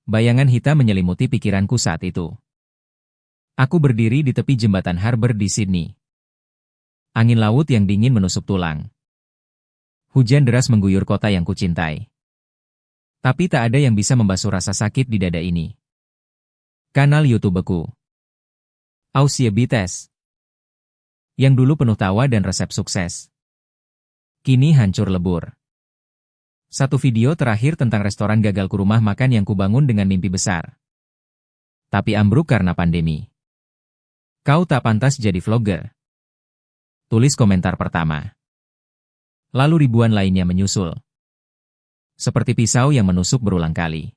Bayangan hitam menyelimuti pikiranku saat itu. Aku berdiri di tepi jembatan Harbour di Sydney. Angin laut yang dingin menusuk tulang. Hujan deras mengguyur kota yang kucintai. Tapi tak ada yang bisa membasuh rasa sakit di dada ini. Kanal YouTubeku. Aussie Bites. Yang dulu penuh tawa dan resep sukses. Kini hancur lebur. Satu video terakhir tentang restoran gagal ku rumah makan yang kubangun dengan mimpi besar. Tapi ambruk karena pandemi. Kau tak pantas jadi vlogger. Tulis komentar pertama. Lalu ribuan lainnya menyusul. Seperti pisau yang menusuk berulang kali.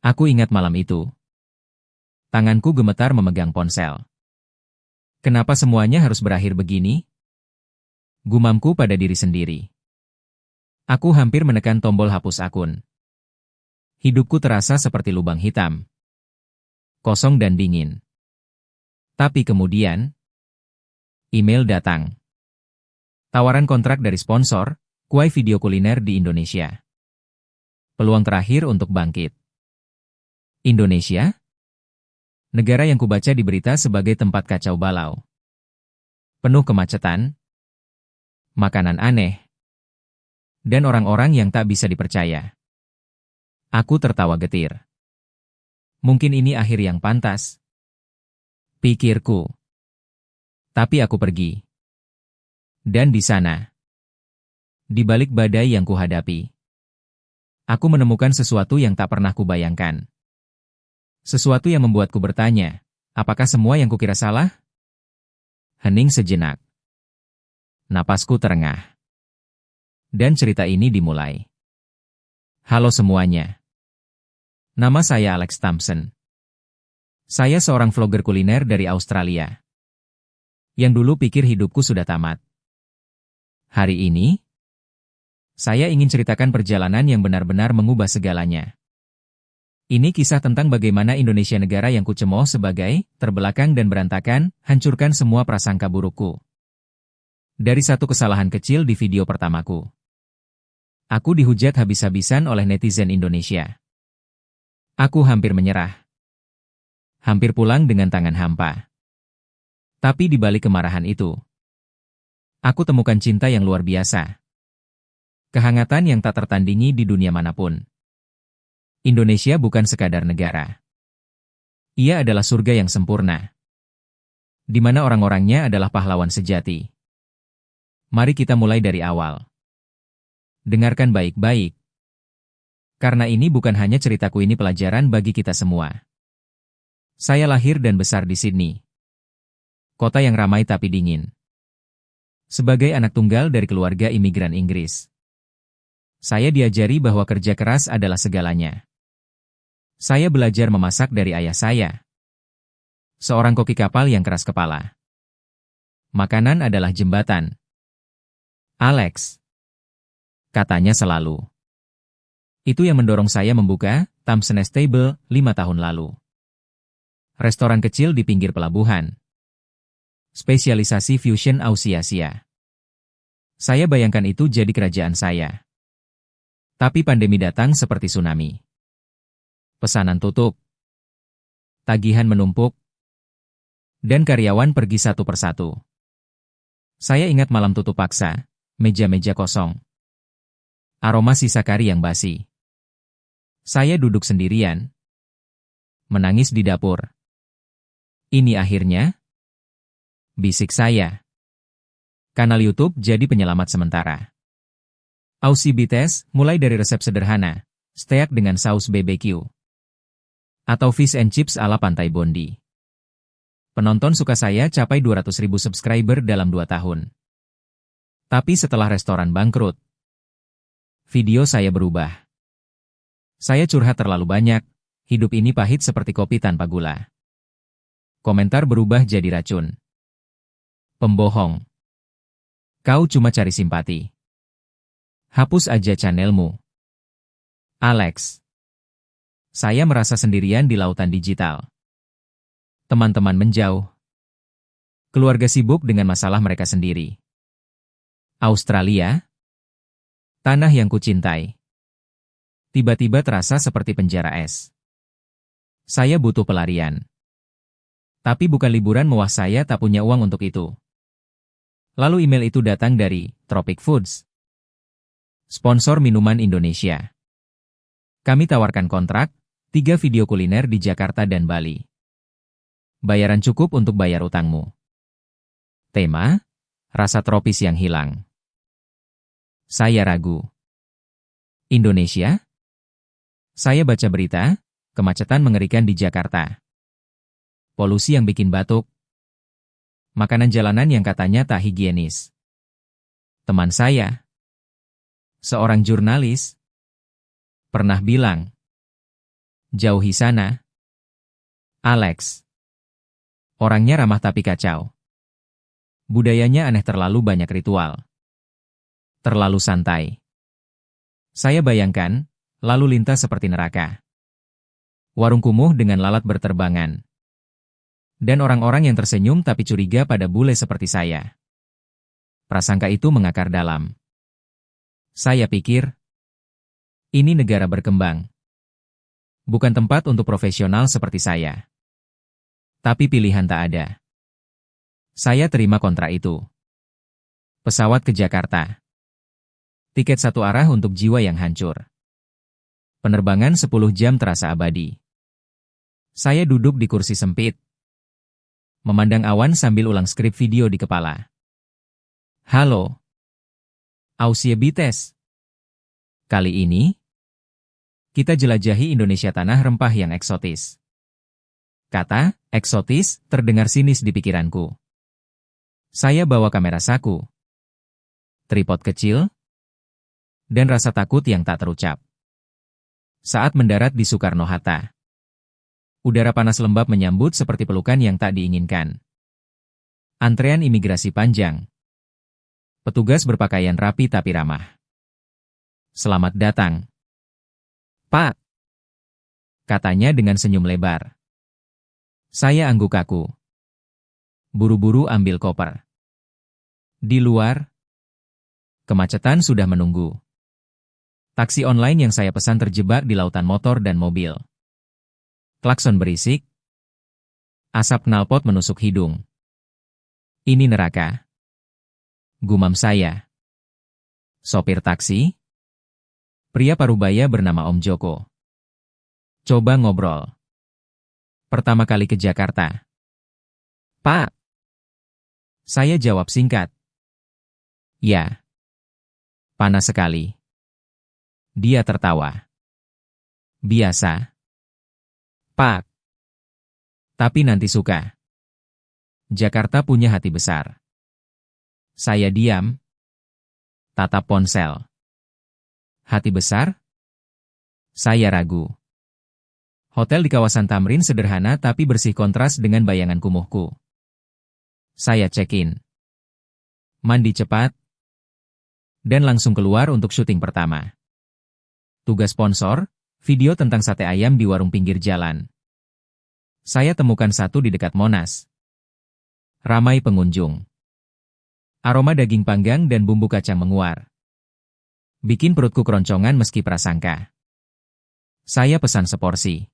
Aku ingat malam itu. Tanganku gemetar memegang ponsel. Kenapa semuanya harus berakhir begini? Gumamku pada diri sendiri. Aku hampir menekan tombol hapus akun. Hidupku terasa seperti lubang hitam. Kosong dan dingin. Tapi kemudian, email datang. Tawaran kontrak dari sponsor, Kuai Video Kuliner di Indonesia. Peluang terakhir untuk bangkit. Indonesia? Negara yang kubaca di berita sebagai tempat kacau balau. Penuh kemacetan, makanan aneh, dan orang-orang yang tak bisa dipercaya. Aku tertawa getir. Mungkin ini akhir yang pantas, pikirku. Tapi aku pergi. Dan di sana, di balik badai yang kuhadapi, aku menemukan sesuatu yang tak pernah kubayangkan. Sesuatu yang membuatku bertanya, apakah semua yang kukira salah? Hening sejenak. Napasku terengah. Dan cerita ini dimulai. Halo semuanya. Nama saya Alex Thompson. Saya seorang vlogger kuliner dari Australia. Yang dulu pikir hidupku sudah tamat. Hari ini, saya ingin ceritakan perjalanan yang benar-benar mengubah segalanya. Ini kisah tentang bagaimana Indonesia, negara yang kucemooh sebagai terbelakang dan berantakan, hancurkan semua prasangka burukku. Dari satu kesalahan kecil di video pertamaku. Aku dihujat habis-habisan oleh netizen Indonesia. Aku hampir menyerah. Hampir pulang dengan tangan hampa. Tapi di balik kemarahan itu, aku temukan cinta yang luar biasa. Kehangatan yang tak tertandingi di dunia manapun. Indonesia bukan sekadar negara. Ia adalah surga yang sempurna. Di mana orang-orangnya adalah pahlawan sejati. Mari kita mulai dari awal. Dengarkan baik-baik. Karena ini bukan hanya ceritaku, ini pelajaran bagi kita semua. Saya lahir dan besar di Sydney. Kota yang ramai tapi dingin. Sebagai anak tunggal dari keluarga imigran Inggris, saya diajari bahwa kerja keras adalah segalanya. Saya belajar memasak dari ayah saya. Seorang koki kapal yang keras kepala. Makanan adalah jembatan. Alex, katanya selalu. Itu yang mendorong saya membuka Thompson Table 5 tahun lalu. Restoran kecil di pinggir pelabuhan. Spesialisasi fusion Aussie Asia. Saya bayangkan itu jadi kerajaan saya. Tapi pandemi datang seperti tsunami. Pesanan tutup. Tagihan menumpuk. Dan karyawan pergi satu persatu. Saya ingat malam tutup paksa, meja-meja kosong. Aroma sisa kari yang basi. Saya duduk sendirian. Menangis di dapur. Ini akhirnya? Bisik saya. Kanal YouTube jadi penyelamat sementara. Aussie Bites mulai dari resep sederhana, steak dengan saus BBQ. Atau fish and chips ala Pantai Bondi. Penonton suka saya capai 200.000 subscriber dalam 2 tahun. Tapi setelah restoran bangkrut, video saya berubah. Saya curhat terlalu banyak, hidup ini pahit seperti kopi tanpa gula. Komentar berubah jadi racun. Pembohong. Kau cuma cari simpati. Hapus aja channelmu. Alex. Saya merasa sendirian di lautan digital. Teman-teman menjauh. Keluarga sibuk dengan masalah mereka sendiri. Australia? Tanah yang kucintai. Tiba-tiba terasa seperti penjara es. Saya butuh pelarian. Tapi bukan liburan mewah, saya tak punya uang untuk itu. Lalu email itu datang dari Tropic Foods, sponsor minuman Indonesia. Kami tawarkan kontrak, 3 video kuliner di Jakarta dan Bali. Bayaran cukup untuk bayar utangmu. Tema, rasa tropis yang hilang. Saya ragu. Indonesia? Saya baca berita, kemacetan mengerikan di Jakarta. Polusi yang bikin batuk. Makanan jalanan yang katanya tak higienis. Teman saya, seorang jurnalis, pernah bilang, jauhi sana. Alex. Orangnya ramah tapi kacau. Budayanya aneh, terlalu banyak ritual. Terlalu santai. Saya bayangkan, lalu lintas seperti neraka. Warung kumuh dengan lalat berterbangan. Dan orang-orang yang tersenyum tapi curiga pada bule seperti saya. Prasangka itu mengakar dalam. Saya pikir, ini negara berkembang. Bukan tempat untuk profesional seperti saya. Tapi pilihan tak ada. Saya terima kontrak itu. Pesawat ke Jakarta. Tiket satu arah untuk jiwa yang hancur. Penerbangan 10 jam terasa abadi. Saya duduk di kursi sempit. Memandang awan sambil ulang skrip video di kepala. Halo. Ausie Bites. Kali ini, kita jelajahi Indonesia, tanah rempah yang eksotis. Kata, eksotis, terdengar sinis di pikiranku. Saya bawa kamera saku. Tripod kecil. Dan rasa takut yang tak terucap. Saat mendarat di Soekarno-Hatta. Udara panas lembab menyambut seperti pelukan yang tak diinginkan. Antrean imigrasi panjang. Petugas berpakaian rapi tapi ramah. Selamat datang, Pak. Katanya dengan senyum lebar. Saya angguk kaku. Buru-buru ambil koper. Di luar, kemacetan sudah menunggu. Taksi online yang saya pesan terjebak di lautan motor dan mobil. Klakson berisik. Asap knalpot menusuk hidung. Ini neraka. Gumam saya. Sopir taksi? Pria parubaya bernama Om Joko. Coba ngobrol. Pertama kali ke Jakarta. Pak. Saya jawab singkat. Ya. Panas sekali. Dia tertawa. Biasa. Pak. Tapi nanti suka. Jakarta punya hati besar. Saya diam. Tatap ponsel. Hati besar? Saya ragu. Hotel di kawasan Tamrin sederhana tapi bersih, kontras dengan bayangan kumuhku. Saya check-in. Mandi cepat. Dan langsung keluar untuk syuting pertama. Tugas sponsor, video tentang sate ayam di warung pinggir jalan. Saya temukan satu di dekat Monas. Ramai pengunjung. Aroma daging panggang dan bumbu kacang menguar. Bikin perutku keroncongan meski prasangka. Saya pesan seporsi.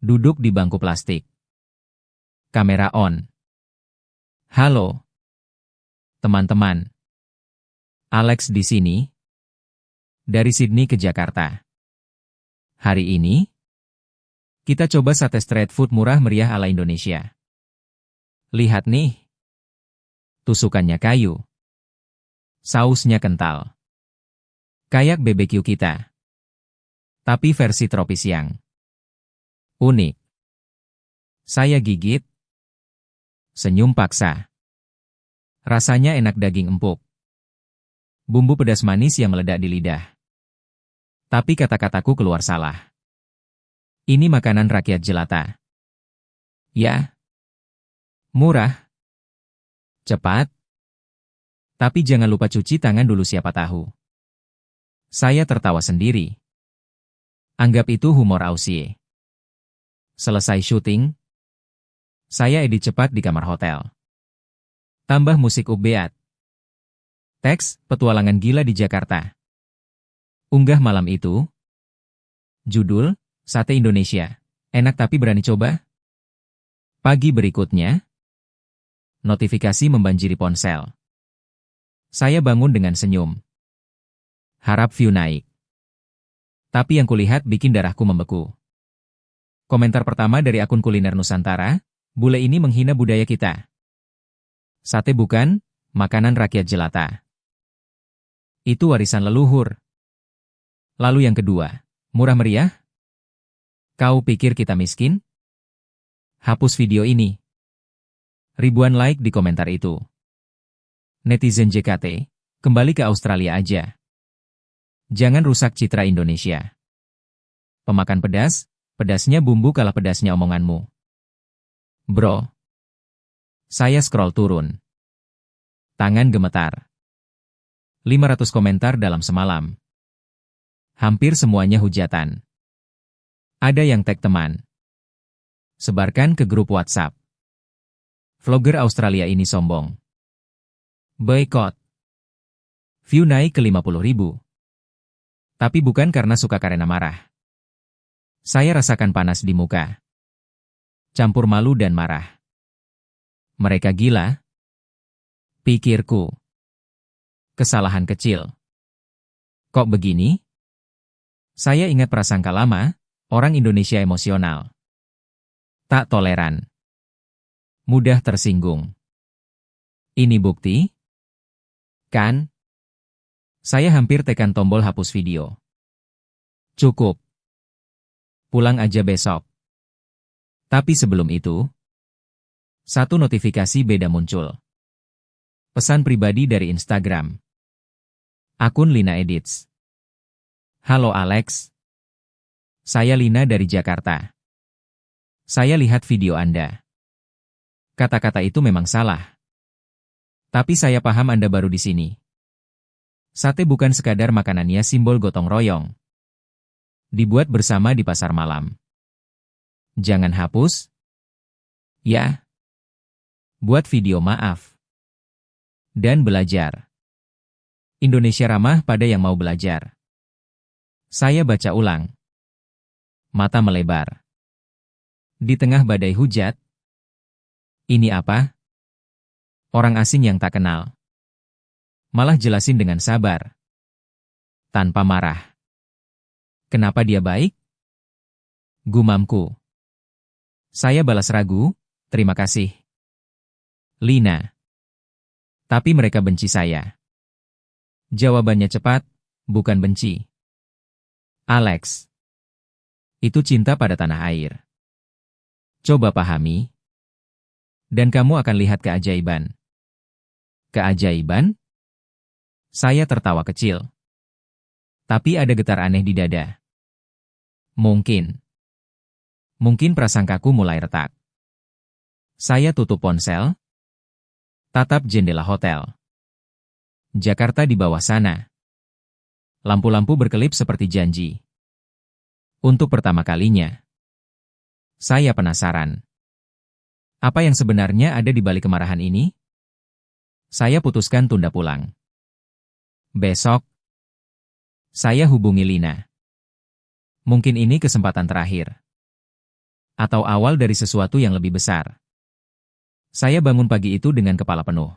Duduk di bangku plastik. Kamera on. Halo. Teman-teman. Alex di sini. Dari Sydney ke Jakarta. Hari ini, kita coba sate street food murah meriah ala Indonesia. Lihat nih. Tusukannya kayu. Sausnya kental. Kayak BBQ kita. Tapi versi tropis yang unik. Saya gigit. Senyum paksa. Rasanya enak, daging empuk. Bumbu pedas manis yang meledak di lidah. Tapi kata-kataku keluar salah. Ini makanan rakyat jelata. Ya. Murah. Cepat. Tapi jangan lupa cuci tangan dulu, siapa tahu. Saya tertawa sendiri. Anggap itu humor Ausie. Selesai syuting, saya edit cepat di kamar hotel. Tambah musik upbeat. Teks, petualangan gila di Jakarta. Unggah malam itu, Judul, Sate Indonesia. Enak tapi berani coba? Pagi berikutnya, notifikasi membanjiri ponsel. Saya bangun dengan senyum. Harap view naik. Tapi yang kulihat bikin darahku membeku. Komentar pertama dari akun kuliner Nusantara, bule ini menghina budaya kita. Sate bukan, makanan rakyat jelata. Itu warisan leluhur. Lalu yang kedua, murah meriah? Kau pikir kita miskin? Hapus video ini. Ribuan like di komentar itu. Netizen JKT, kembali ke Australia aja. Jangan rusak citra Indonesia. Pemakan pedas, pedasnya bumbu kalah pedasnya omonganmu. Bro. Saya scroll turun. Tangan gemetar. 500 komentar dalam semalam. Hampir semuanya hujatan. Ada yang tag teman. Sebarkan ke grup WhatsApp. Vlogger Australia ini sombong. Boykot. View naik ke 50.000. Tapi bukan karena suka karena marah. Saya rasakan panas di muka. Campur malu dan marah. Mereka gila? Pikirku. Kesalahan kecil. Kok begini? Saya ingat prasangka lama, orang Indonesia emosional. Tak toleran. Mudah tersinggung. Ini bukti? Kan? Saya hampir tekan tombol hapus video. Cukup. Pulang aja besok. Tapi sebelum itu, satu notifikasi beda muncul. Pesan pribadi dari Instagram. Akun Lina Edits. Halo Alex. Saya Lina dari Jakarta. Saya lihat video Anda. Kata-kata itu memang salah. Tapi saya paham Anda baru di sini. Sate bukan sekadar makanannya simbol gotong royong. Dibuat bersama di pasar malam. Jangan hapus. Ya. Buat video maaf. Dan belajar. Indonesia ramah pada yang mau belajar. Saya baca ulang. Mata melebar. Di tengah badai hujat. Ini apa? Orang asing yang tak kenal. Malah jelasin dengan sabar. Tanpa marah. Kenapa dia baik? Gumamku. Saya balas ragu, terima kasih. Lina. Tapi mereka benci saya. Jawabannya cepat, bukan benci. Alex. Itu cinta pada tanah air. Coba pahami. Dan kamu akan lihat keajaiban. Keajaiban? Saya tertawa kecil. Tapi ada getar aneh di dada. Mungkin prasangkaku mulai retak. Saya tutup ponsel. Tatap jendela hotel. Jakarta di bawah sana. Lampu-lampu berkelip seperti janji. Untuk pertama kalinya. Saya penasaran. Apa yang sebenarnya ada di balik kemarahan ini? Saya putuskan tunda pulang. Besok, saya hubungi Lina. Mungkin ini kesempatan terakhir. Atau awal dari sesuatu yang lebih besar. Saya bangun pagi itu dengan kepala penuh.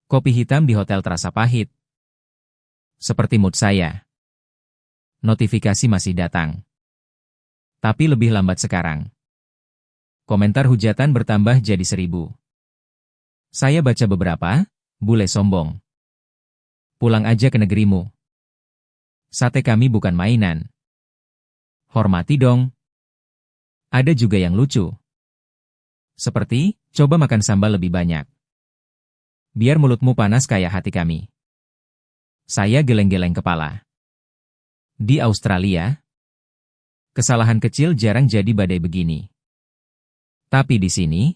Kopi hitam di hotel terasa pahit. Seperti mood saya. Notifikasi masih datang. Tapi lebih lambat sekarang. Komentar hujatan bertambah jadi 1000. Saya baca beberapa, bule sombong. Pulang aja ke negerimu. Sate kami bukan mainan. Hormati dong. Ada juga yang lucu. Seperti, coba makan sambal lebih banyak. Biar mulutmu panas kayak hati kami. Saya geleng-geleng kepala. Di Australia, kesalahan kecil jarang jadi badai begini. Tapi di sini,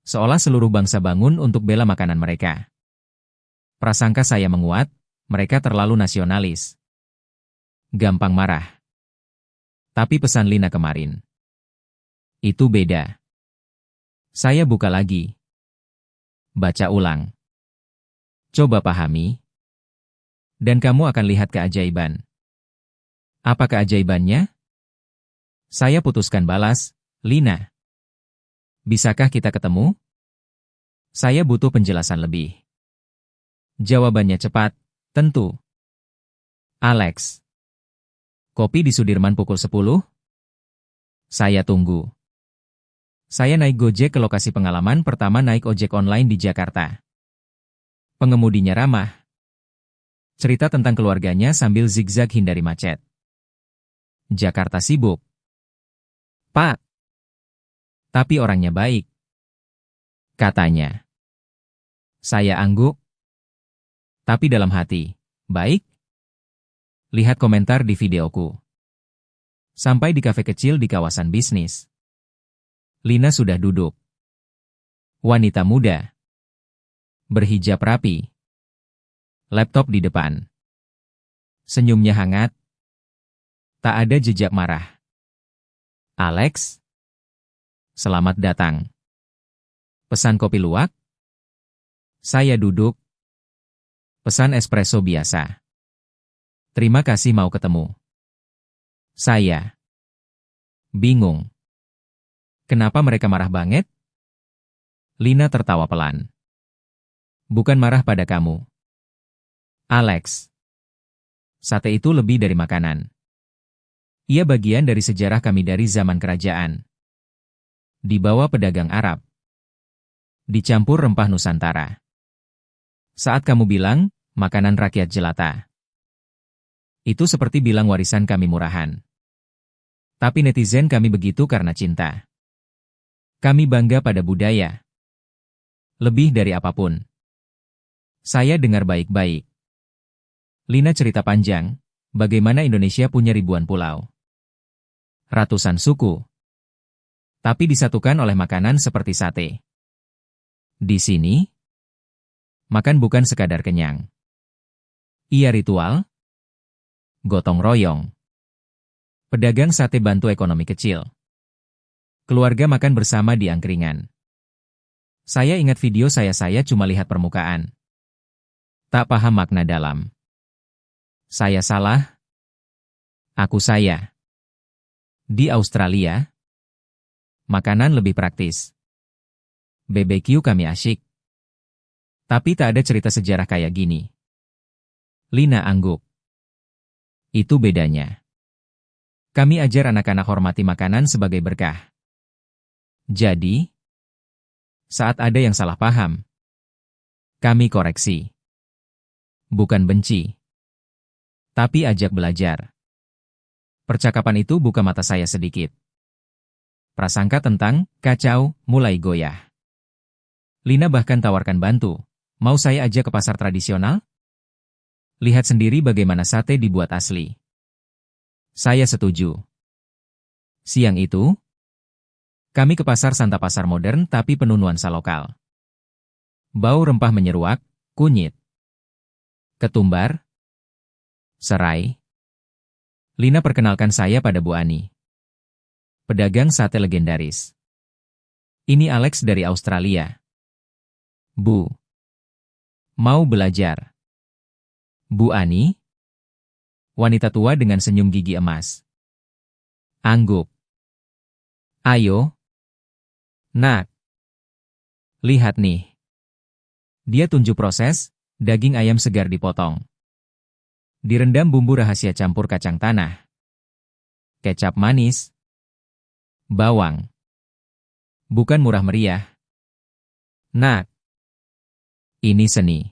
seolah seluruh bangsa bangun untuk bela makanan mereka. Prasangka saya menguat, mereka terlalu nasionalis. Gampang marah. Tapi pesan Lina kemarin. Itu beda. Saya buka lagi. Baca ulang. Coba pahami. Dan kamu akan lihat keajaiban. Apa keajaibannya? Saya putuskan balas, Lina. Bisakah kita ketemu? Saya butuh penjelasan lebih. Jawabannya cepat, tentu. Alex. Kopi di Sudirman pukul 10? Saya tunggu. Saya naik Gojek ke lokasi pengalaman pertama naik ojek online di Jakarta. Pengemudinya ramah. Cerita tentang keluarganya sambil zigzag hindari macet. Jakarta sibuk. Pak. Tapi orangnya baik. Katanya. Saya angguk. Tapi dalam hati, baik? Lihat komentar di videoku. Sampai di kafe kecil di kawasan bisnis. Lina sudah duduk. Wanita muda. Berhijab rapi. Laptop di depan. Senyumnya hangat. Tak ada jejak marah. Alex? Selamat datang. Pesan kopi luwak? Saya duduk. Pesan espresso biasa. Terima kasih mau ketemu. Saya. Bingung. Kenapa mereka marah banget? Lina tertawa pelan. Bukan marah pada kamu. Alex. Sate itu lebih dari makanan. Ia bagian dari sejarah kami dari zaman kerajaan. Dibawa pedagang Arab. Dicampur rempah Nusantara. Saat kamu bilang, makanan rakyat jelata. Itu seperti bilang warisan kami murahan. Tapi netizen kami begitu karena cinta. Kami bangga pada budaya. Lebih dari apapun. Saya dengar baik-baik. Lina cerita panjang, bagaimana Indonesia punya ribuan pulau. Ratusan suku. Tapi disatukan oleh makanan seperti sate. Di sini, makan bukan sekadar kenyang. Ia ritual, gotong royong. Pedagang sate bantu ekonomi kecil. Keluarga makan bersama di angkringan. Saya ingat video saya cuma lihat permukaan. Tak paham makna dalam. Saya salah? Aku saya. Di Australia, makanan lebih praktis. BBQ kami asyik. Tapi tak ada cerita sejarah kayak gini. Lina angguk. Itu bedanya. Kami ajar anak-anak hormati makanan sebagai berkah. Jadi, saat ada yang salah paham, kami koreksi. Bukan benci, tapi ajak belajar. Percakapan itu buka mata saya sedikit. Prasangka tentang kacau mulai goyah. Lina bahkan tawarkan bantu. Mau saya ajak ke pasar tradisional? Lihat sendiri bagaimana sate dibuat asli. Saya setuju. Siang itu, kami ke pasar Santa Pasar modern tapi penuh nuansa lokal. Bau rempah menyeruak, kunyit, ketumbar, serai. Lina perkenalkan saya pada Bu Ani. Pedagang sate legendaris. Ini Alex dari Australia. Bu. Mau belajar. Bu Ani? Wanita tua dengan senyum gigi emas. Angguk. Ayo. Nak. Lihat nih. Dia tunjuk proses, daging ayam segar dipotong. Direndam bumbu rahasia campur kacang tanah. Kecap manis. Bawang. Bukan murah meriah. Nak. Ini seni.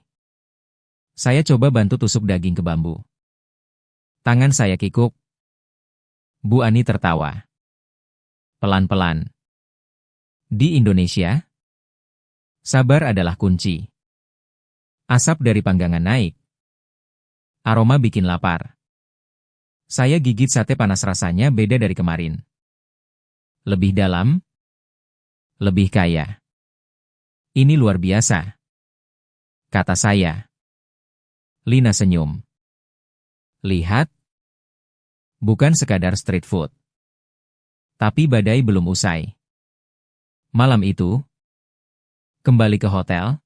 Saya coba bantu tusuk daging ke bambu. Tangan saya kikuk. Bu Ani tertawa. Pelan-pelan. Di Indonesia, sabar adalah kunci. Asap dari panggangan naik. Aroma bikin lapar. Saya gigit sate panas rasanya beda dari kemarin. Lebih dalam. Lebih kaya. Ini luar biasa. Kata saya. Lina senyum. Lihat. Bukan sekadar street food. Tapi badai belum usai. Malam itu, kembali ke hotel.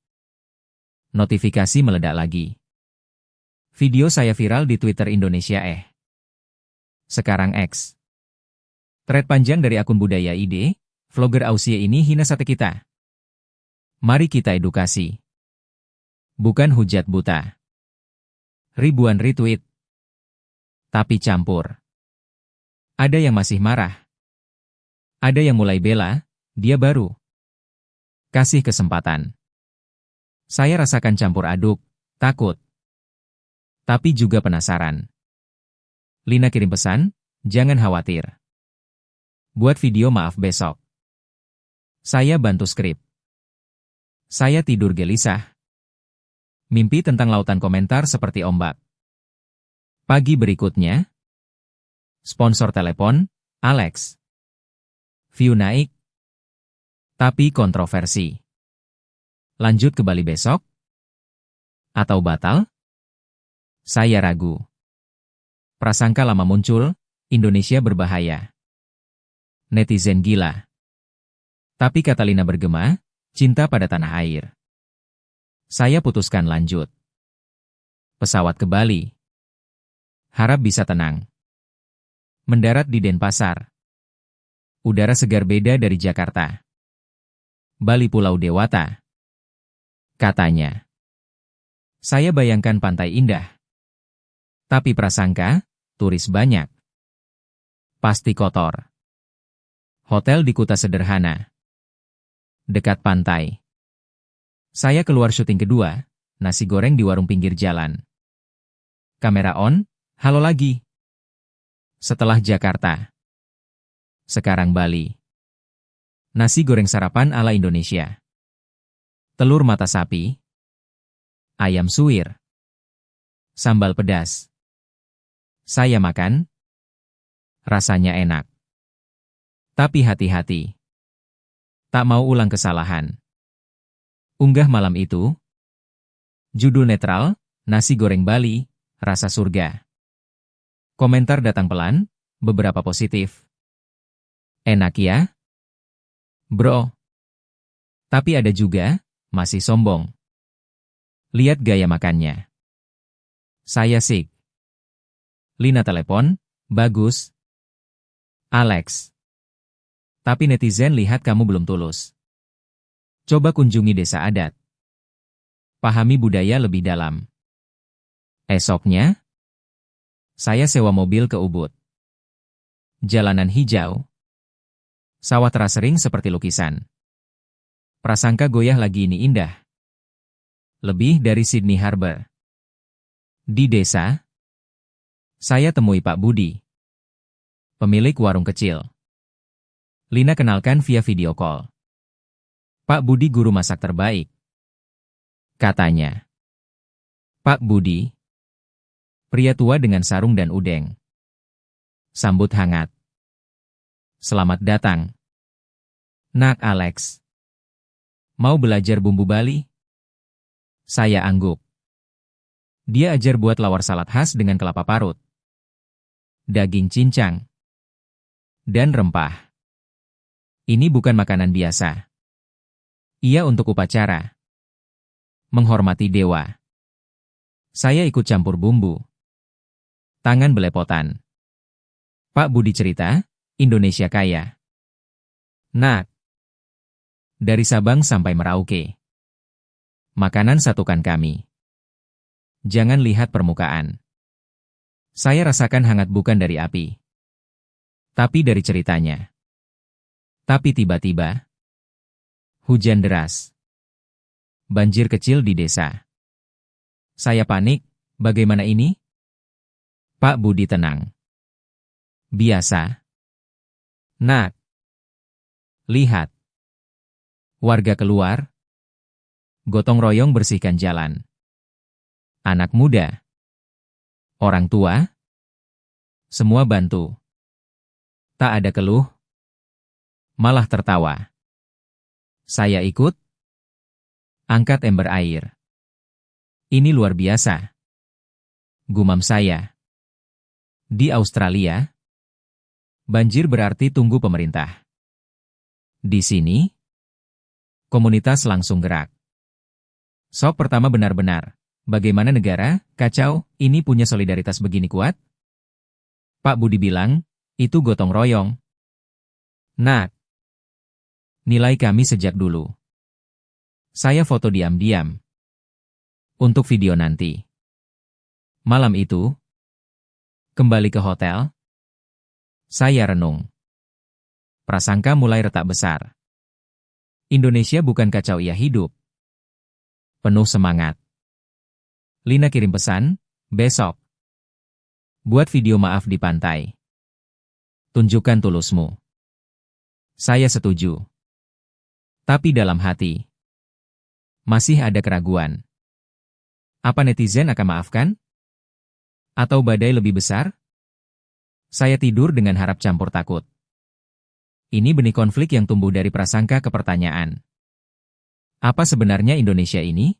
Notifikasi meledak lagi. Video saya viral di Twitter Indonesia. Sekarang X. Thread panjang dari akun Budaya ID, vlogger Ausie ini hina sate kita. Mari kita edukasi. Bukan hujat buta. Ribuan retweet. Tapi campur. Ada yang masih marah. Ada yang mulai bela, dia baru. Kasih kesempatan. Saya rasakan campur aduk, takut. Tapi juga penasaran. Lina kirim pesan, jangan khawatir. Buat video maaf besok. Saya bantu skrip. Saya tidur gelisah. Mimpi tentang lautan komentar seperti ombak. Pagi berikutnya. Sponsor telepon, Alex. View naik. Tapi kontroversi. Lanjut ke Bali besok? Atau batal? Saya ragu. Prasangka lama muncul, Indonesia berbahaya. Netizen gila. Tapi Catalina bergema, cinta pada tanah air. Saya putuskan lanjut. Pesawat ke Bali. Harap bisa tenang. Mendarat di Denpasar. Udara segar beda dari Jakarta. Bali Pulau Dewata. Katanya. Saya bayangkan pantai indah. Tapi prasangka, turis banyak. Pasti kotor. Hotel di Kuta sederhana. Dekat pantai. Saya keluar syuting kedua, nasi goreng di warung pinggir jalan. Kamera on, halo lagi. Setelah Jakarta. Sekarang Bali. Nasi goreng sarapan ala Indonesia. Telur mata sapi. Ayam suwir. Sambal pedas. Saya makan. Rasanya enak. Tapi hati-hati. Tak mau ulang kesalahan. Unggah malam itu. Judul netral, nasi goreng Bali, rasa surga. Komentar datang pelan, beberapa positif. Enak ya? Bro. Tapi ada juga, masih sombong. Lihat gaya makannya. Saya sik. Lina telepon, bagus. Alex. Tapi netizen lihat kamu belum tulus. Coba kunjungi desa adat. Pahami budaya lebih dalam. Esoknya, saya sewa mobil ke Ubud. Jalanan hijau. Sawah terasering seperti lukisan. Prasangka goyah lagi ini indah. Lebih dari Sydney Harbor. Di desa, saya temui Pak Budi. Pemilik warung kecil. Lina kenalkan via video call. Pak Budi guru masak terbaik. Katanya. Pak Budi. Pria tua dengan sarung dan udeng. Sambut hangat. Selamat datang. Nak Alex. Mau belajar bumbu Bali? Saya angguk. Dia ajar buat lawar salad khas dengan kelapa parut. Daging cincang. Dan rempah. Ini bukan makanan biasa. Ia untuk upacara. Menghormati dewa. Saya ikut campur bumbu. Tangan belepotan. Pak Budi cerita, Indonesia kaya. Nak. Dari Sabang sampai Merauke. Makanan satukan kami. Jangan lihat permukaan. Saya rasakan hangat bukan dari api. Tapi dari ceritanya. Tapi tiba-tiba. Hujan deras. Banjir kecil di desa. Saya panik, bagaimana ini? Pak Budi tenang. Biasa. Nak. Lihat. Warga keluar. Gotong royong bersihkan jalan. Anak muda. Orang tua. Semua bantu. Tak ada keluh. Malah tertawa. Saya ikut. Angkat ember air. Ini luar biasa. Gumam saya. Di Australia. Banjir berarti tunggu pemerintah. Di sini. Komunitas langsung gerak. Sok pertama benar-benar. Bagaimana negara, kacau, ini punya solidaritas begini kuat? Pak Budi bilang, itu gotong royong. Nak, nilai kami sejak dulu. Saya foto diam-diam. Untuk video nanti. Malam itu, kembali ke hotel. Saya renung. Prasangka mulai retak besar. Indonesia bukan kacau, ia hidup. Penuh semangat. Lina kirim pesan, besok. Buat video maaf di pantai. Tunjukkan tulusmu. Saya setuju. Tapi dalam hati, masih ada keraguan. Apa netizen akan maafkan? Atau badai lebih besar? Saya tidur dengan harap campur takut. Ini benih konflik yang tumbuh dari prasangka ke pertanyaan. Apa sebenarnya Indonesia ini?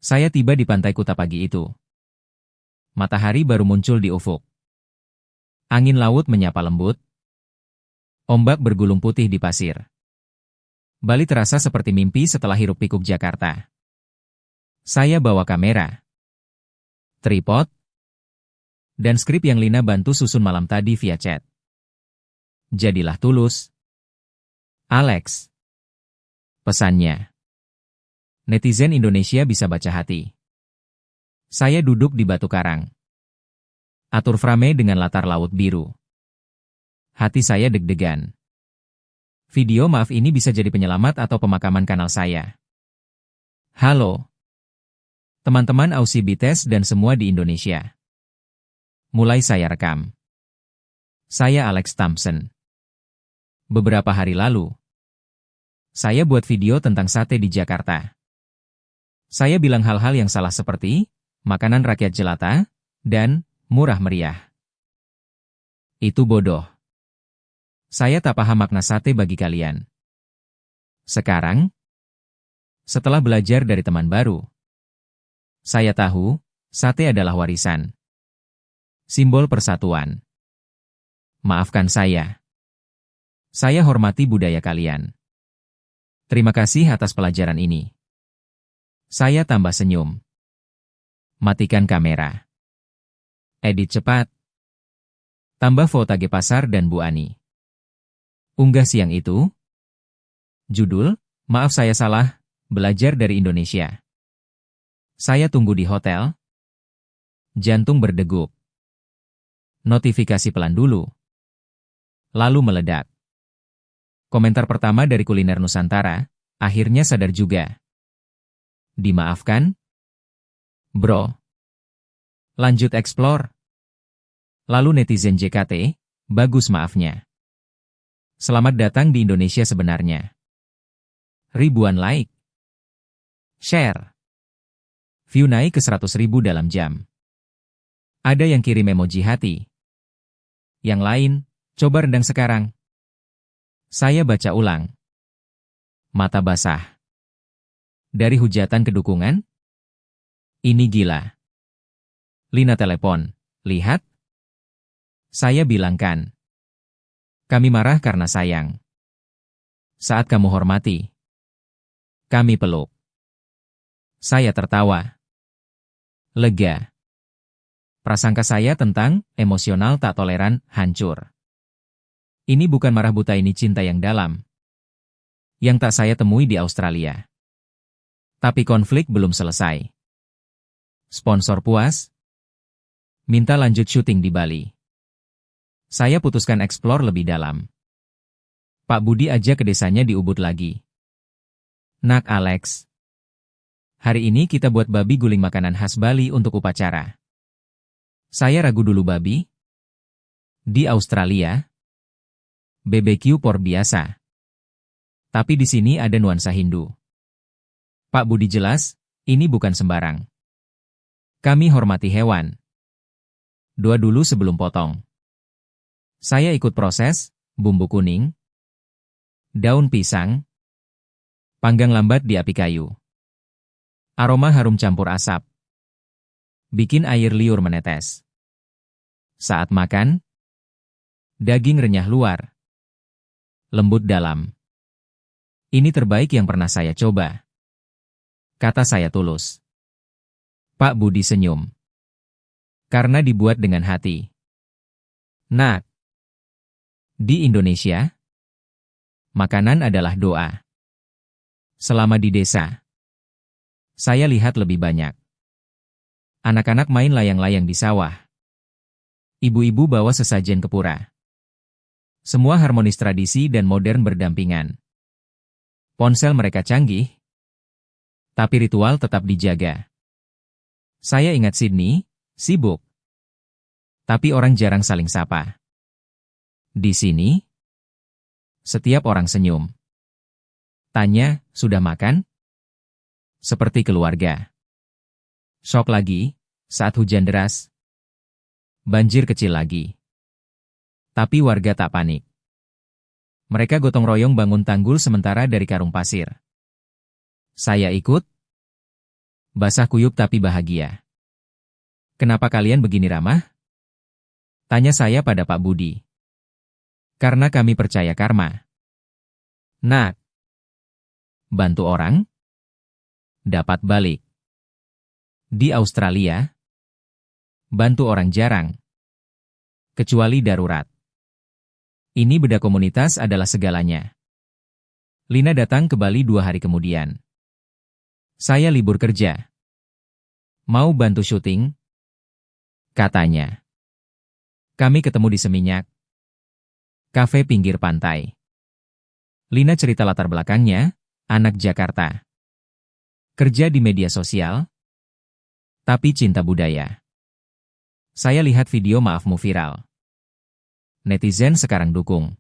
Saya tiba di pantai Kuta pagi itu. Matahari baru muncul di ufuk. Angin laut menyapa lembut. Ombak bergulung putih di pasir. Bali terasa seperti mimpi setelah hiruk-pikuk Jakarta. Saya bawa kamera, tripod, dan skrip yang Lina bantu susun malam tadi via chat. Jadilah tulus, Alex. Pesannya. Netizen Indonesia bisa baca hati. Saya duduk di batu karang. Atur frame dengan latar laut biru. Hati saya deg-degan. Video maaf ini bisa jadi penyelamat atau pemakaman kanal saya. Halo. Teman-teman Aussie BTS dan semua di Indonesia. Mulai saya rekam. Saya Alex Thompson. Beberapa hari lalu, saya buat video tentang sate di Jakarta. Saya bilang hal-hal yang salah seperti makanan rakyat jelata dan murah meriah. Itu bodoh. Saya tak paham makna sate bagi kalian. Sekarang, setelah belajar dari teman baru, saya tahu, sate adalah warisan. Simbol persatuan. Maafkan saya. Saya hormati budaya kalian. Terima kasih atas pelajaran ini. Saya tambah senyum. Matikan kamera. Edit cepat. Tambah foto Ge Pasar dan Bu Ani. Unggah siang itu. Judul, maaf saya salah, belajar dari Indonesia. Saya tunggu di hotel. Jantung berdegup. Notifikasi pelan dulu. Lalu meledak. Komentar pertama dari kuliner Nusantara, akhirnya sadar juga. Dimaafkan? Bro. Lanjut explore. Lalu netizen JKT, bagus maafnya. Selamat datang di Indonesia sebenarnya. Ribuan like. Share. View naik ke 100.000 dalam jam. Ada yang kirim emoji hati. Yang lain, coba rendang sekarang. Saya baca ulang. Mata basah. Dari hujatan ke dukungan? Ini gila. Lina telepon. Lihat. Saya bilangkan. Kami marah karena sayang. Saat kamu hormati. Kami peluk. Saya tertawa. Lega. Prasangka saya tentang emosional tak toleran hancur. Ini bukan marah buta, ini cinta yang dalam. Yang tak saya temui di Australia. Tapi konflik belum selesai. Sponsor puas? Minta lanjut syuting di Bali. Saya putuskan eksplor lebih dalam. Pak Budi aja ke desanya di Ubud lagi. Nak Alex. Hari ini kita buat babi guling, makanan khas Bali untuk upacara. Saya ragu dulu, babi. Di Australia, BBQ pork biasa. Tapi di sini ada nuansa Hindu. Pak Budi jelas, ini bukan sembarang. Kami hormati hewan. Doa dulu sebelum potong. Saya ikut proses, bumbu kuning, daun pisang, panggang lambat di api kayu. Aroma harum campur asap. Bikin air liur menetes. Saat makan, daging renyah luar, lembut dalam. Ini terbaik yang pernah saya coba. Kata saya tulus. Pak Budi senyum. Karena dibuat dengan hati. Nak, di Indonesia, makanan adalah doa. Selama di desa, saya lihat lebih banyak. Anak-anak main layang-layang di sawah. Ibu-ibu bawa sesajen ke pura. Semua harmonis tradisi dan modern berdampingan. Ponsel mereka canggih, tapi ritual tetap dijaga. Saya ingat Sydney, sibuk. Tapi orang jarang saling sapa. Di sini, setiap orang senyum. Tanya, sudah makan? Seperti keluarga. Syok lagi, saat hujan deras. Banjir kecil lagi. Tapi warga tak panik. Mereka gotong royong bangun tanggul sementara dari karung pasir. Saya ikut. Basah kuyup tapi bahagia. Kenapa kalian begini ramah? Tanya saya pada Pak Budi. Karena kami percaya karma. Nak, bantu orang, dapat balik. Di Australia, bantu orang jarang, kecuali darurat. Ini beda komunitas adalah segalanya. Lina datang ke Bali 2 hari kemudian. Saya libur kerja. Mau bantu syuting? Katanya. Kami ketemu di Seminyak, kafe pinggir pantai. Lina cerita latar belakangnya, anak Jakarta. Kerja di media sosial, tapi cinta budaya. Saya lihat video maafmu viral. Netizen sekarang dukung.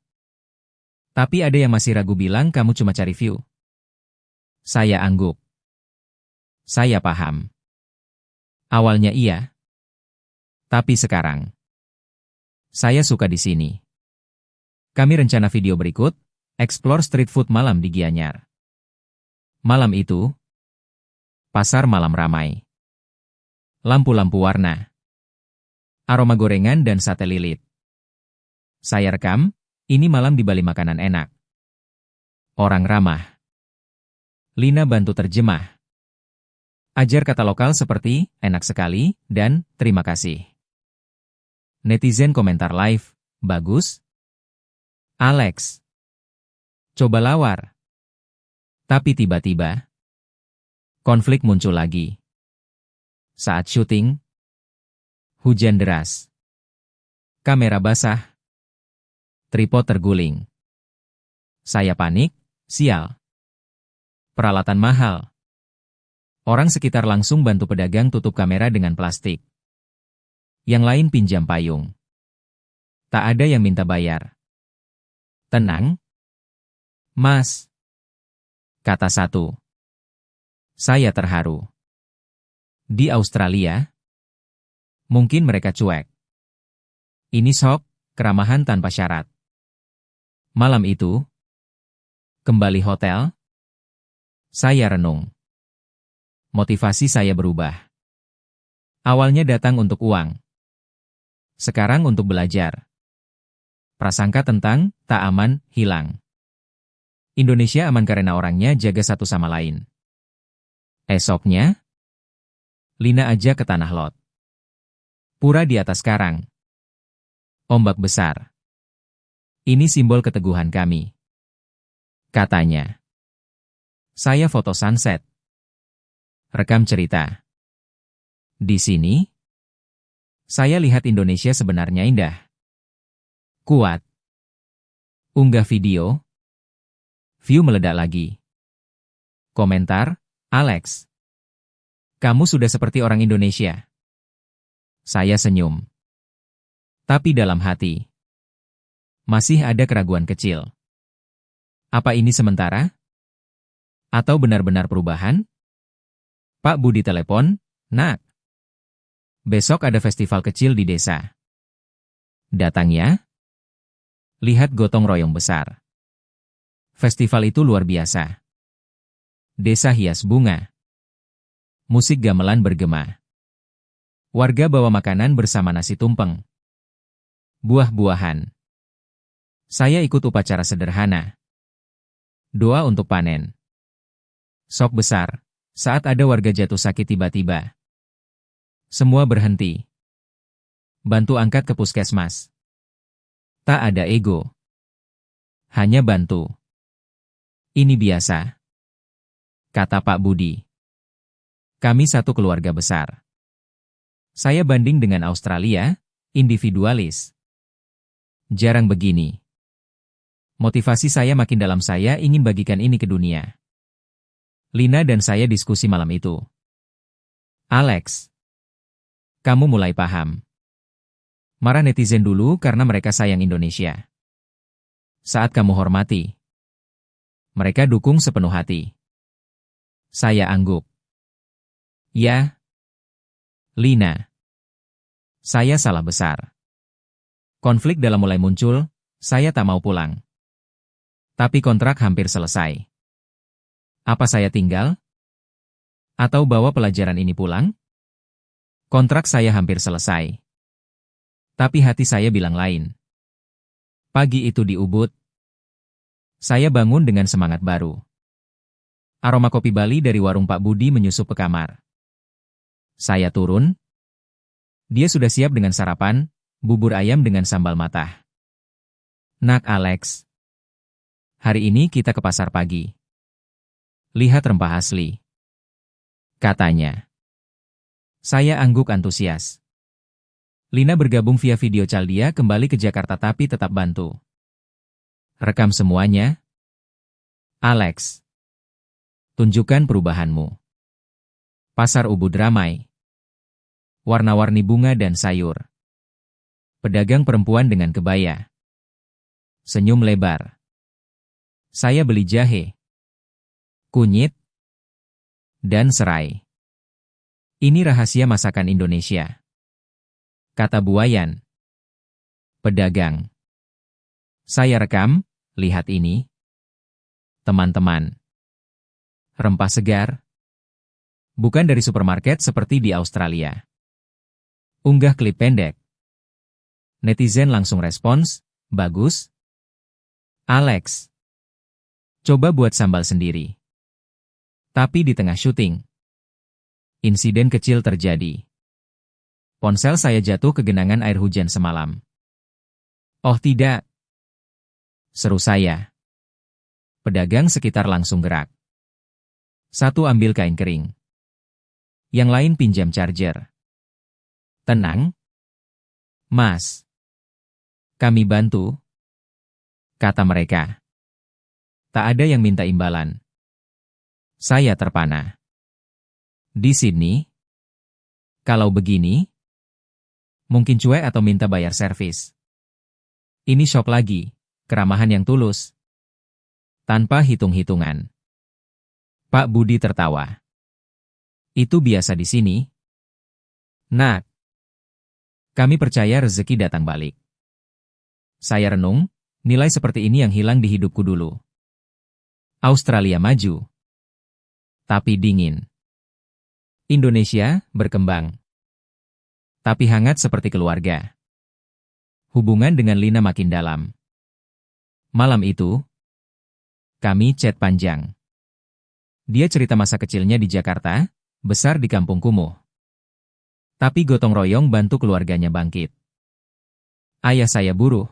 Tapi ada yang masih ragu bilang kamu cuma cari view. Saya angguk. Saya paham. Awalnya iya. Tapi sekarang, saya suka di sini. Kami rencana video berikut, explore street food malam di Gianyar. Malam itu, pasar malam ramai. Lampu-lampu warna. Aroma gorengan dan sate lilit. Saya rekam, ini malam di Bali makanan enak. Orang ramah. Lina bantu terjemah. Ajar kata lokal seperti, enak sekali, dan, terima kasih. Netizen komentar live, bagus. Alex, coba lawar. Tapi tiba-tiba, konflik muncul lagi. Saat syuting, hujan deras. Kamera basah. Tripod terguling. Saya panik, sial. Peralatan mahal. Orang sekitar langsung bantu pedagang tutup kamera dengan plastik. Yang lain pinjam payung. Tak ada yang minta bayar. Tenang, Mas, kata satu. Saya terharu. Di Australia, mungkin mereka cuek. Ini sok, keramahan tanpa syarat. Malam itu, kembali hotel, saya renung. Motivasi saya berubah. Awalnya datang untuk uang. Sekarang untuk belajar. Prasangka tentang tak aman hilang. Indonesia aman karena orangnya jaga satu sama lain. Esoknya, Lina ajak ke Tanah Lot. Pura di atas karang. Ombak besar. Ini simbol keteguhan kami. Katanya. Saya foto sunset. Rekam cerita. Di sini, saya lihat Indonesia sebenarnya indah. Kuat. Unggah video. View meledak lagi. Komentar, Alex. Kamu sudah seperti orang Indonesia. Saya senyum. Tapi dalam hati, masih ada keraguan kecil. Apa ini sementara? Atau benar-benar perubahan? Pak Budi telepon, Nak. Besok ada festival kecil di desa. Datang ya? Lihat gotong royong besar. Festival itu luar biasa. Desa hias bunga. Musik gamelan bergema. Warga bawa makanan bersama nasi tumpeng. Buah-buahan. Saya ikut upacara sederhana. Doa untuk panen. Sok besar, saat ada warga jatuh sakit tiba-tiba. Semua berhenti. Bantu angkat ke puskesmas. Tak ada ego. Hanya bantu. Ini biasa, kata Pak Budi. Kami satu keluarga besar. Saya banding dengan Australia, individualis. Jarang begini. Motivasi saya makin dalam, saya ingin bagikan ini ke dunia. Lina dan saya diskusi malam itu. Alex, kamu mulai paham. Marah netizen dulu karena mereka sayang Indonesia. Saat kamu hormati, mereka dukung sepenuh hati. Saya angguk. Ya, Lina. Saya salah besar. Konflik dalam mulai muncul, saya tak mau pulang. Tapi kontrak hampir selesai. Apa saya tinggal? Atau bawa pelajaran ini pulang? Kontrak saya hampir selesai. Tapi hati saya bilang lain. Pagi itu di Ubud, saya bangun dengan semangat baru. Aroma kopi Bali dari warung Pak Budi menyusup ke kamar. Saya turun. Dia sudah siap dengan sarapan, bubur ayam dengan sambal matah. Nak Alex, hari ini kita ke pasar pagi. Lihat rempah asli, katanya. Saya angguk antusias. Lina bergabung via video call, dia kembali ke Jakarta tapi tetap bantu. Rekam semuanya. Alex, tunjukkan perubahanmu. Pasar Ubud ramai. Warna-warni bunga dan sayur. Pedagang perempuan dengan kebaya. Senyum lebar. Saya beli jahe, kunyit, dan serai. Ini rahasia masakan Indonesia, kata Buayan, pedagang. Saya rekam, lihat ini. Teman-teman. Rempah segar. Bukan dari supermarket seperti di Australia. Unggah klip pendek. Netizen langsung respons, bagus. Alex, coba buat sambal sendiri. Tapi di tengah syuting, insiden kecil terjadi. Ponsel saya jatuh ke genangan air hujan semalam. Oh tidak, seru saya. Pedagang sekitar langsung gerak. Satu ambil kain kering. Yang lain pinjam charger. Tenang, Mas. Kami bantu, kata mereka. Tak ada yang minta imbalan. Saya terpana. Di Sydney, kalau begini, mungkin cuek atau minta bayar servis. Ini shock lagi, keramahan yang tulus. Tanpa hitung-hitungan. Pak Budi tertawa. Itu biasa di sini. Nak, kami percaya rezeki datang balik. Saya renung, nilai seperti ini yang hilang di hidupku dulu. Australia maju. Tapi dingin. Indonesia berkembang. Tapi hangat seperti keluarga. Hubungan dengan Lina makin dalam. Malam itu, kami chat panjang. Dia cerita masa kecilnya di Jakarta, besar di kampung kumuh. Tapi gotong royong bantu keluarganya bangkit. Ayah saya buruh.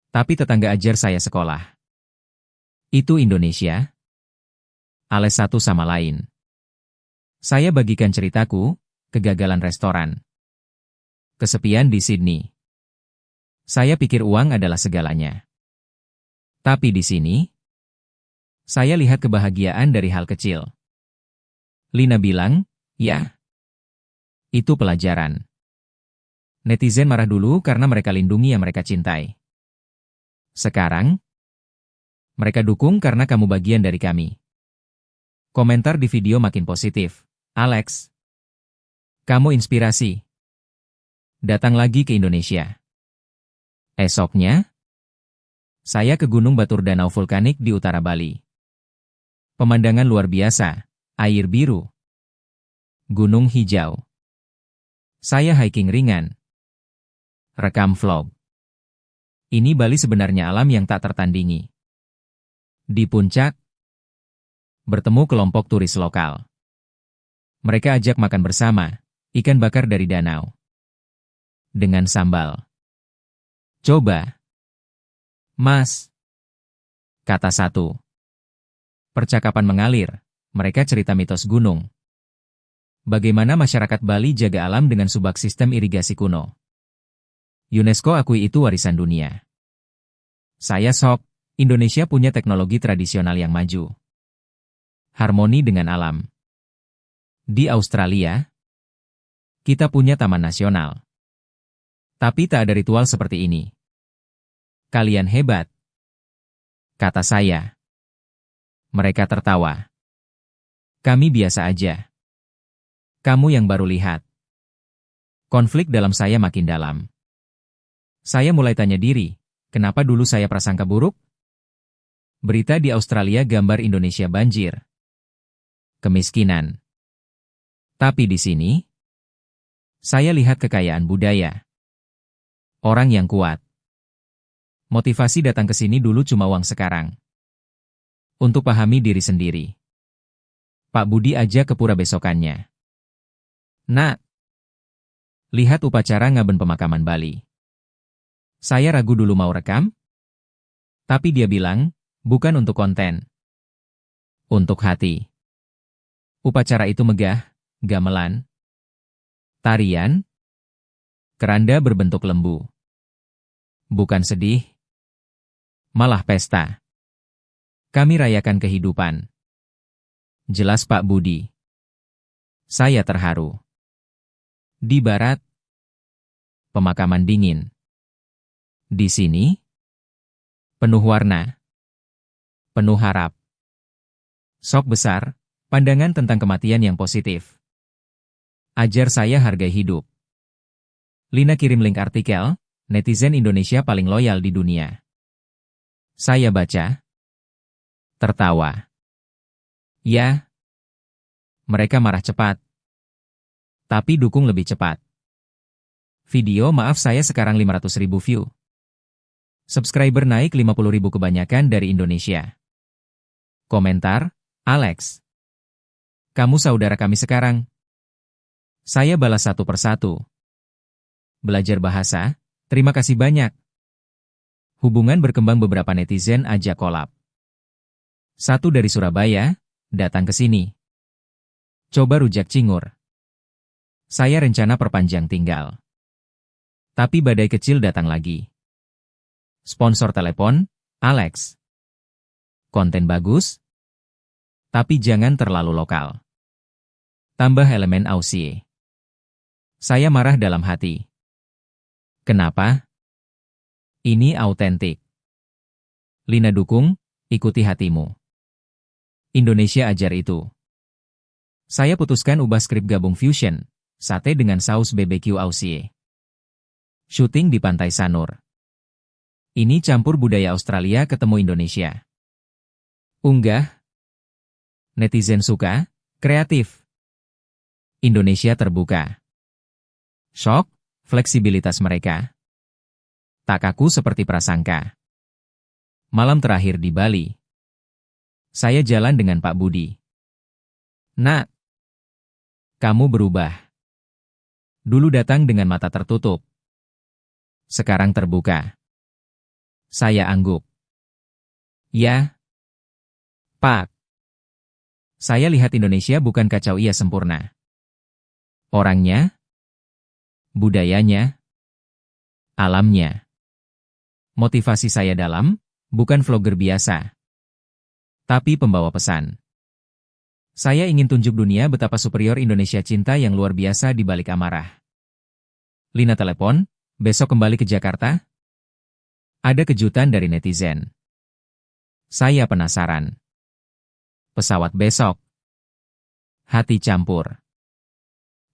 Tapi tetangga ajar saya sekolah. Itu Indonesia. Ales satu sama lain. Saya bagikan ceritaku, kegagalan restoran. Kesepian di Sydney. Saya pikir uang adalah segalanya. Tapi di sini, saya lihat kebahagiaan dari hal kecil. Lina bilang, ya. Itu pelajaran. Netizen marah dulu karena mereka lindungi yang mereka cintai. Sekarang, mereka dukung karena kamu bagian dari kami. Komentar di video makin positif. Alex, kamu inspirasi. Datang lagi ke Indonesia. Esoknya, saya ke Gunung Batur, danau vulkanik di utara Bali. Pemandangan luar biasa, air biru. Gunung hijau. Saya hiking ringan. Rekam vlog. Ini Bali sebenarnya alam yang tak tertandingi. Di puncak, bertemu kelompok turis lokal. Mereka ajak makan bersama, ikan bakar dari danau. Dengan sambal. Coba. Mas. Kata satu. Percakapan mengalir, mereka cerita mitos gunung. Bagaimana masyarakat Bali jaga alam dengan subak sistem irigasi kuno. UNESCO akui itu warisan dunia. Saya shock, Indonesia punya teknologi tradisional yang maju. Harmoni dengan alam. Di Australia, kita punya taman nasional. Tapi tak ada ritual seperti ini. Kalian hebat, kata saya. Mereka tertawa. Kami biasa aja. Kamu yang baru lihat. Konflik dalam saya makin dalam. Saya mulai tanya diri, kenapa dulu saya prasangka buruk? Berita di Australia gambar Indonesia banjir. Kemiskinan. Tapi di sini, saya lihat kekayaan budaya. Orang yang kuat. Motivasi datang ke sini dulu cuma uang sekarang. Untuk pahami diri sendiri. Pak Budi aja ke pura besokannya. Nak, lihat upacara ngaben pemakaman Bali. Saya ragu dulu mau rekam. Tapi dia bilang, bukan untuk konten. Untuk hati. Upacara itu megah, gamelan, tarian, keranda berbentuk lembu. Bukan sedih, malah pesta. Kami rayakan kehidupan. Jelas Pak Budi. Saya terharu. Di barat, pemakaman dingin. Di sini, penuh warna, penuh harap. Sok besar, pandangan tentang kematian yang positif. Ajar saya hargai hidup. Lina kirim link artikel, netizen Indonesia paling loyal di dunia. Saya baca. Tertawa. Ya. Mereka marah cepat. Tapi dukung lebih cepat. Video maaf saya sekarang 500.000 view. Subscriber naik 50.000 kebanyakan dari Indonesia. Komentar, Alex. Kamu saudara kami sekarang. Saya balas satu persatu. Belajar bahasa, terima kasih banyak. Hubungan berkembang beberapa netizen ajak kolab. Satu dari Surabaya, datang ke sini. Coba rujak cingur. Saya rencana perpanjang tinggal. Tapi badai kecil datang lagi. Sponsor telepon, Alex. Konten bagus, tapi jangan terlalu lokal. Tambah elemen Aussie. Saya marah dalam hati. Kenapa? Ini autentik. Lina dukung, ikuti hatimu. Indonesia ajar itu. Saya putuskan ubah skrip gabung fusion, sate dengan saus BBQ Aussie. Syuting di Pantai Sanur. Ini campur budaya Australia ketemu Indonesia. Unggah. Netizen suka, kreatif. Indonesia terbuka. Shock, fleksibilitas mereka. Tak kaku seperti prasangka. Malam terakhir di Bali. Saya jalan dengan Pak Budi. Nak, kamu berubah. Dulu datang dengan mata tertutup. Sekarang terbuka. Saya angguk. Ya, Pak. Saya lihat Indonesia bukan kacau, ia sempurna. Orangnya, budayanya, alamnya. Motivasi saya dalam, bukan vlogger biasa. Tapi pembawa pesan. Saya ingin tunjuk dunia betapa superior Indonesia, cinta yang luar biasa di balik amarah. Lina telepon, besok kembali ke Jakarta? Ada kejutan dari netizen. Saya penasaran. Pesawat besok. Hati campur.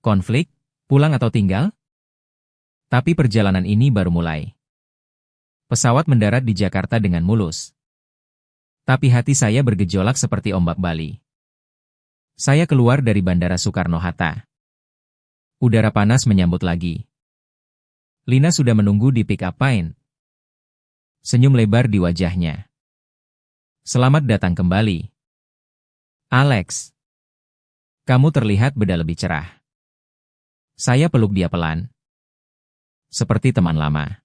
Konflik, pulang atau tinggal? Tapi perjalanan ini baru mulai. Pesawat mendarat di Jakarta dengan mulus. Tapi hati saya bergejolak seperti ombak Bali. Saya keluar dari Bandara Soekarno-Hatta. Udara panas menyambut lagi. Lina sudah menunggu di pick-up Pine. Senyum lebar di wajahnya. Selamat datang kembali. Alex. Kamu terlihat beda lebih cerah. Saya peluk dia pelan. Seperti teman lama.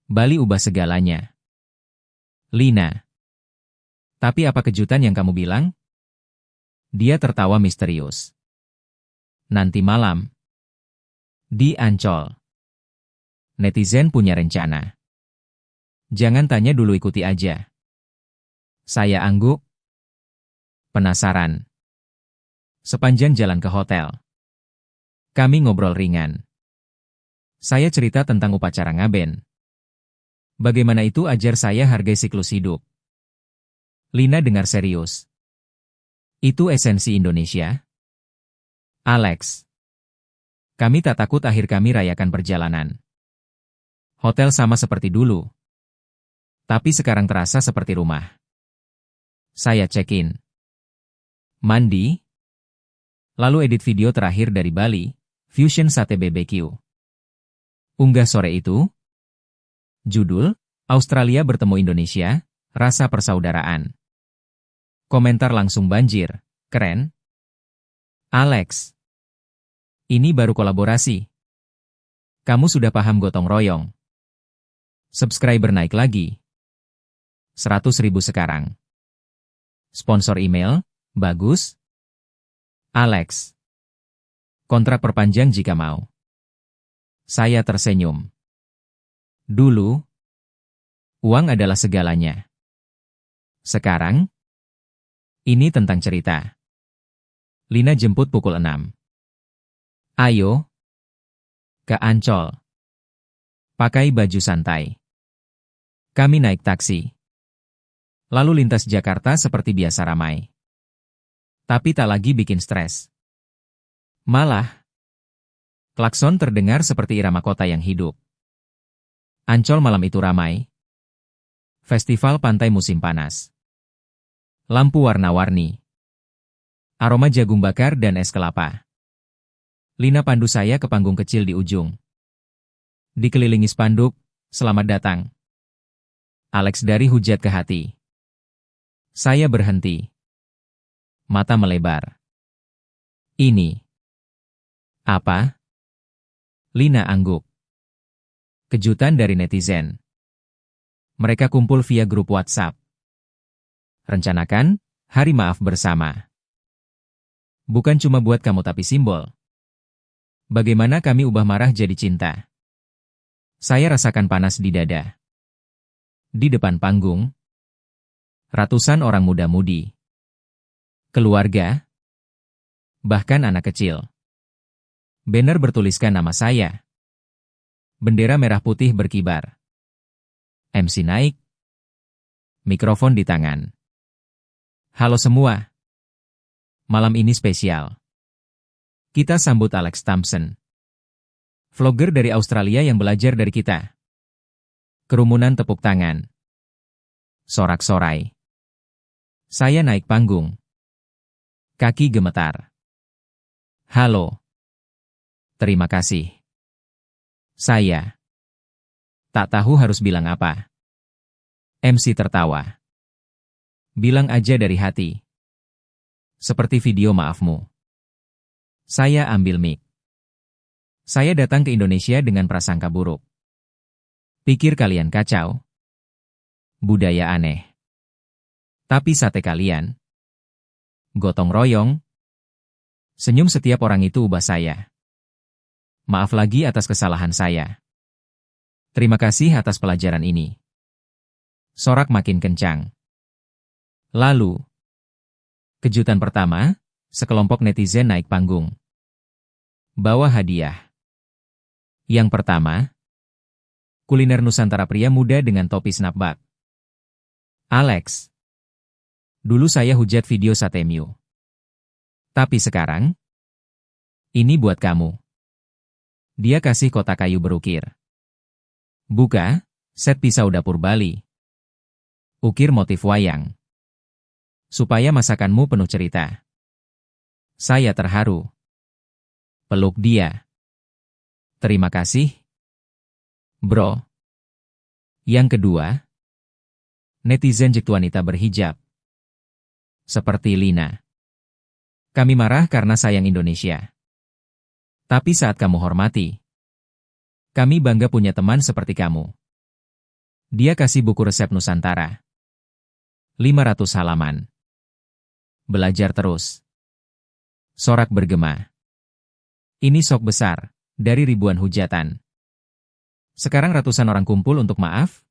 Bali ubah segalanya. Lina. Tapi apa kejutan yang kamu bilang? Dia tertawa misterius. Nanti malam. Di Ancol. Netizen punya rencana. Jangan tanya dulu, ikuti aja. Saya angguk. Penasaran. Sepanjang jalan ke hotel. Kami ngobrol ringan. Saya cerita tentang upacara ngaben. Bagaimana itu ajar saya hargai siklus hidup. Lina dengar serius. Itu esensi Indonesia? Alex. Kami tak takut akhir kami rayakan perjalanan. Hotel sama seperti dulu. Tapi sekarang terasa seperti rumah. Saya check-in. Mandi. Lalu edit video terakhir dari Bali, Fusion Sate BBQ. Unggah sore itu. Judul, Australia bertemu Indonesia, rasa persaudaraan. Komentar langsung banjir, keren. Alex. Ini baru kolaborasi. Kamu sudah paham gotong royong. Subscriber naik lagi. 100.000 sekarang. Sponsor email, bagus. Alex. Kontrak perpanjang jika mau. Saya tersenyum. Dulu, uang adalah segalanya. Sekarang, ini tentang cerita. Lina jemput pukul 6. Ayo. Ke Ancol. Pakai baju santai. Kami naik taksi. Lalu lintas Jakarta seperti biasa ramai. Tapi tak lagi bikin stres. Malah, klakson terdengar seperti irama kota yang hidup. Ancol malam itu ramai. Festival pantai musim panas. Lampu warna-warni. Aroma jagung bakar dan es kelapa. Lina pandu saya ke panggung kecil di ujung. Dikelilingi spanduk, selamat datang. Alex dari hujat ke hati. Saya berhenti. Mata melebar. Ini. Apa? Lina angguk. Kejutan dari netizen. Mereka kumpul via grup WhatsApp. Rencanakan, hari maaf bersama. Bukan cuma buat kamu tapi simbol. Bagaimana kami ubah marah jadi cinta. Saya rasakan panas di dada. Di depan panggung, ratusan orang muda-mudi. Keluarga. Bahkan anak kecil. Banner bertuliskan nama saya. Bendera merah putih berkibar. MC naik. Mikrofon di tangan. Halo semua. Malam ini spesial. Kita sambut Alex Thompson. Vlogger dari Australia yang belajar dari kita. Kerumunan tepuk tangan. Sorak-sorai. Saya naik panggung. Kaki gemetar. Halo. Terima kasih. Saya. Tak tahu harus bilang apa. MC tertawa. Bilang aja dari hati. Seperti video maafmu. Saya ambil mic. Saya datang ke Indonesia dengan prasangka buruk. Pikir kalian kacau. Budaya aneh. Tapi sate kalian. Gotong royong. Senyum setiap orang itu ubah saya. Maaf lagi atas kesalahan saya. Terima kasih atas pelajaran ini. Sorak makin kencang. Lalu, kejutan pertama, sekelompok netizen naik panggung. Bawa hadiah. Yang pertama, kuliner Nusantara pria muda dengan topi snapback. Alex. Dulu saya hujat video sate Miu. Tapi sekarang, ini buat kamu. Dia kasih kotak kayu berukir. Buka, set pisau dapur Bali. Ukir motif wayang. Supaya masakanmu penuh cerita. Saya terharu. Peluk dia. Terima kasih. Bro. Yang kedua, netizen jek wanita berhijab. Seperti Lina. Kami marah karena sayang Indonesia. Tapi saat kamu hormati, kami bangga punya teman seperti kamu. Dia kasih buku resep Nusantara. 500 halaman. Belajar terus. Sorak bergema. Ini sok besar, dari ribuan hujatan. Sekarang ratusan orang kumpul untuk maaf?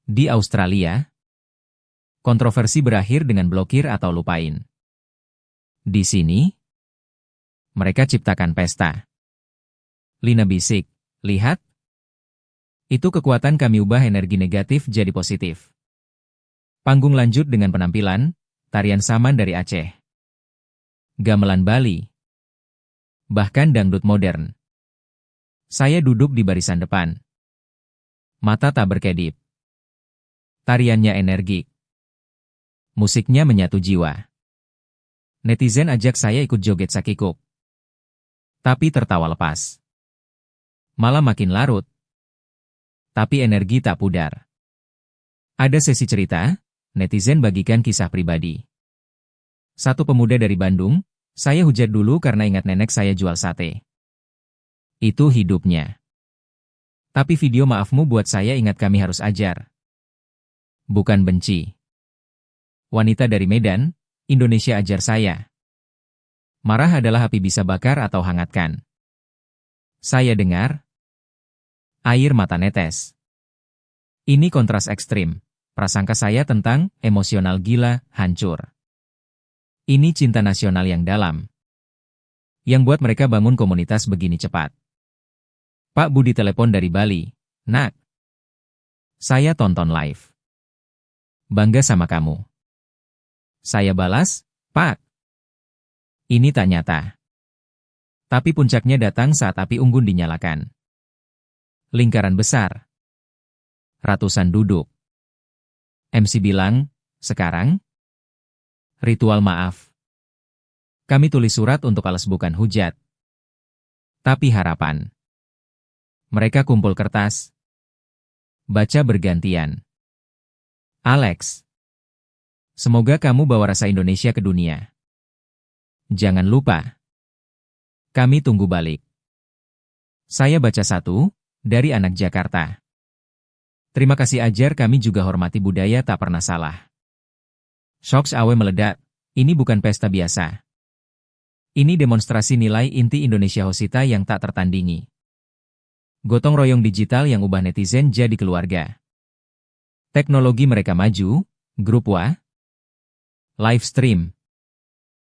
Di Australia, kontroversi berakhir dengan blokir atau lupain. Di sini, mereka ciptakan pesta. Lina bisik, lihat. Itu kekuatan kami ubah energi negatif jadi positif. Panggung lanjut dengan penampilan, tarian saman dari Aceh. Gamelan Bali. Bahkan dangdut modern. Saya duduk di barisan depan. Mata tak berkedip. Tariannya energik. Musiknya menyatu jiwa. Netizen ajak saya ikut joget sakikuk. Tapi tertawa lepas. Malah makin larut. Tapi energi tak pudar. Ada sesi cerita, netizen bagikan kisah pribadi. Satu pemuda dari Bandung, saya hujat dulu karena ingat nenek saya jual sate. Itu hidupnya. Tapi video maafmu buat saya ingat kami harus ajar. Bukan benci. Wanita dari Medan, Indonesia ajar saya. Marah adalah api bisa bakar atau hangatkan. Saya dengar. Air mata netes. Ini kontras ekstrim. Prasangka saya tentang emosional gila, hancur. Ini cinta nasional yang dalam. Yang buat mereka bangun komunitas begini cepat. Pak Budi telepon dari Bali. Nak. Saya tonton live. Bangga sama kamu. Saya balas, Pak. Ini tak nyata. Tapi puncaknya datang saat api unggun dinyalakan. Lingkaran besar. Ratusan duduk. MC bilang, sekarang? Ritual maaf. Kami tulis surat untuk alas bukan hujat. Tapi harapan. Mereka kumpul kertas. Baca bergantian. Alex. Semoga kamu bawa rasa Indonesia ke dunia. Jangan lupa. Kami tunggu balik. Saya baca satu, dari anak Jakarta. Terima kasih ajar kami juga hormati budaya tak pernah salah. Shoks awe meledak, ini bukan pesta biasa. Ini demonstrasi nilai inti Indonesia Hosita yang tak tertandingi. Gotong royong digital yang ubah netizen jadi keluarga. Teknologi mereka maju, grup WA, live stream.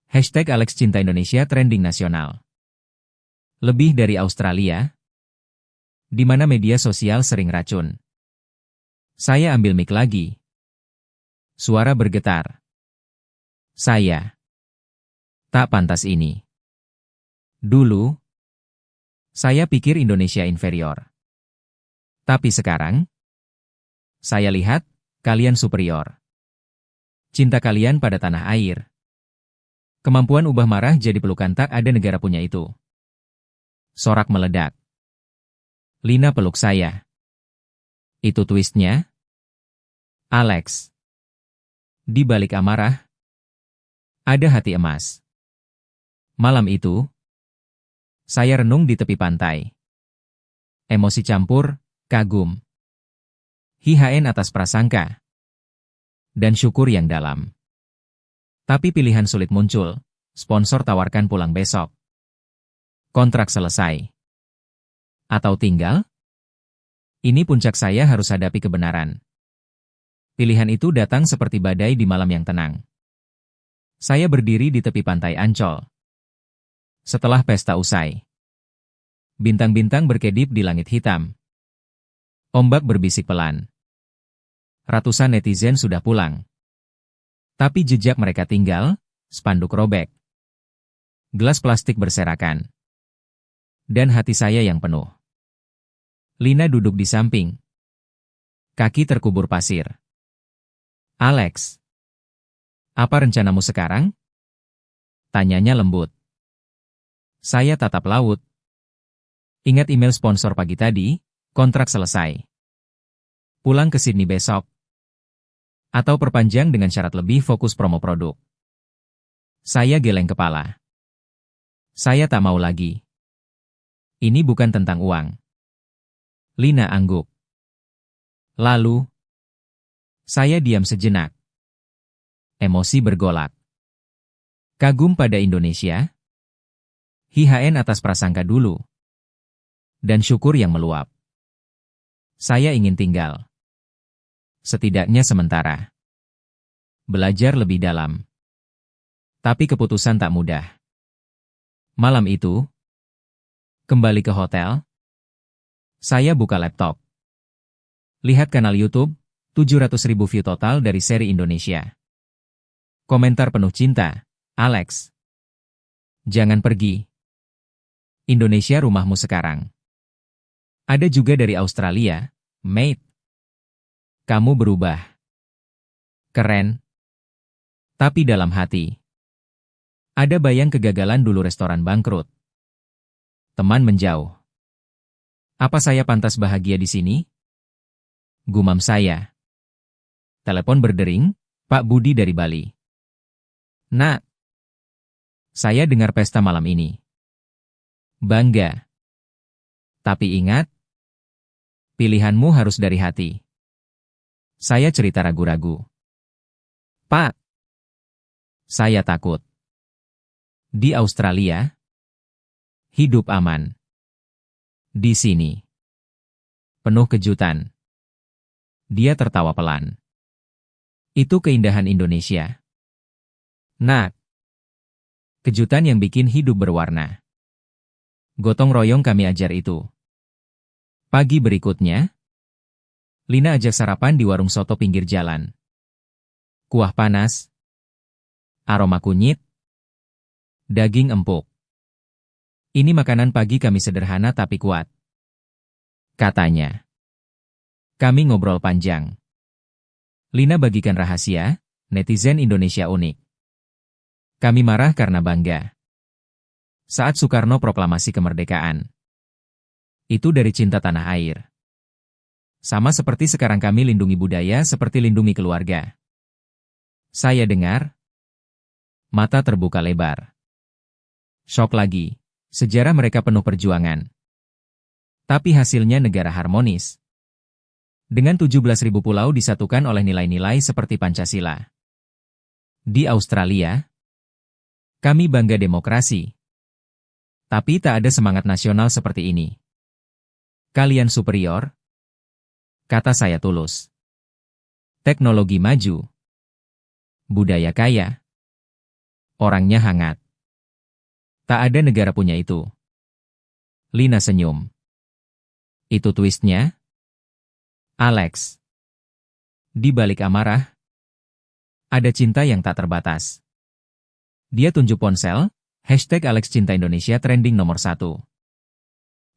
Hashtag Alex Cinta Indonesia trending nasional. Lebih dari Australia, di mana media sosial sering racun. Saya ambil mic lagi. Suara bergetar. Saya tak pantas ini. Dulu, saya pikir Indonesia inferior. Tapi sekarang, saya lihat, kalian superior. Cinta kalian pada tanah air. Kemampuan ubah marah jadi pelukan tak ada negara punya itu. Sorak meledak. Lina peluk saya. Itu twistnya? Alex. Di balik amarah, ada hati emas. Malam itu, saya renung di tepi pantai. Emosi campur, kagum. HIHN atas prasangka. Dan syukur yang dalam. Tapi pilihan sulit muncul, sponsor tawarkan pulang besok. Kontrak selesai. Atau tinggal? Ini puncak saya harus hadapi kebenaran. Pilihan itu datang seperti badai di malam yang tenang. Saya berdiri di tepi pantai Ancol. Setelah pesta usai. Bintang-bintang berkedip di langit hitam. Ombak berbisik pelan. Ratusan netizen sudah pulang. Tapi jejak mereka tinggal, spanduk robek. Gelas plastik berserakan. Dan hati saya yang penuh. Lina duduk di samping. Kaki terkubur pasir. Alex. Apa rencanamu sekarang? Tanyanya lembut. Saya tatap laut. Ingat email sponsor pagi tadi, kontrak selesai. Pulang ke Sydney besok. Atau perpanjang dengan syarat lebih fokus promo produk. Saya geleng kepala. Saya tak mau lagi. Ini bukan tentang uang. Lina angguk. Lalu, saya diam sejenak. Emosi bergolak. Kagum pada Indonesia. HIHN atas prasangka dulu. Dan syukur yang meluap. Saya ingin tinggal. Setidaknya sementara. Belajar lebih dalam. Tapi keputusan tak mudah. Malam itu, kembali ke hotel. Saya buka laptop. Lihat kanal YouTube, 700.000 view total dari seri Indonesia. Komentar penuh cinta, Alex. Jangan pergi. Indonesia rumahmu sekarang. Ada juga dari Australia, mate. Kamu berubah. Keren. Tapi dalam hati. Ada bayang kegagalan dulu restoran bangkrut. Teman menjauh. Apa saya pantas bahagia di sini? Gumam saya. Telepon berdering, Pak Budi dari Bali. Nak. Saya dengar pesta malam ini. Bangga. Tapi ingat, pilihanmu harus dari hati. Saya cerita ragu-ragu. Pak. Saya takut. Di Australia, hidup aman. Di sini, penuh kejutan. Dia tertawa pelan. Itu keindahan Indonesia. Nak. Kejutan yang bikin hidup berwarna. Gotong royong kami ajar itu. Pagi berikutnya, Lina ajak sarapan di warung soto pinggir jalan. Kuah panas, aroma kunyit, daging empuk. Ini makanan pagi kami sederhana tapi kuat. Katanya. Kami ngobrol panjang. Lina bagikan rahasia, netizen Indonesia unik. Kami marah karena bangga. Saat Soekarno proklamasi kemerdekaan. Itu dari cinta tanah air. Sama seperti sekarang kami lindungi budaya seperti lindungi keluarga. Saya dengar. Mata terbuka lebar. Syok lagi. Sejarah mereka penuh perjuangan. Tapi hasilnya negara harmonis. Dengan 17.000 pulau disatukan oleh nilai-nilai seperti Pancasila. Di Australia, kami bangga demokrasi. Tapi tak ada semangat nasional seperti ini. Kalian superior? Kata saya tulus. Teknologi maju. Budaya kaya. Orangnya hangat. Tak ada negara punya itu. Lina senyum. Itu twistnya? Alex. Di balik amarah, ada cinta yang tak terbatas. Dia tunjuk ponsel, #Alex Cinta Indonesia trending nomor 1.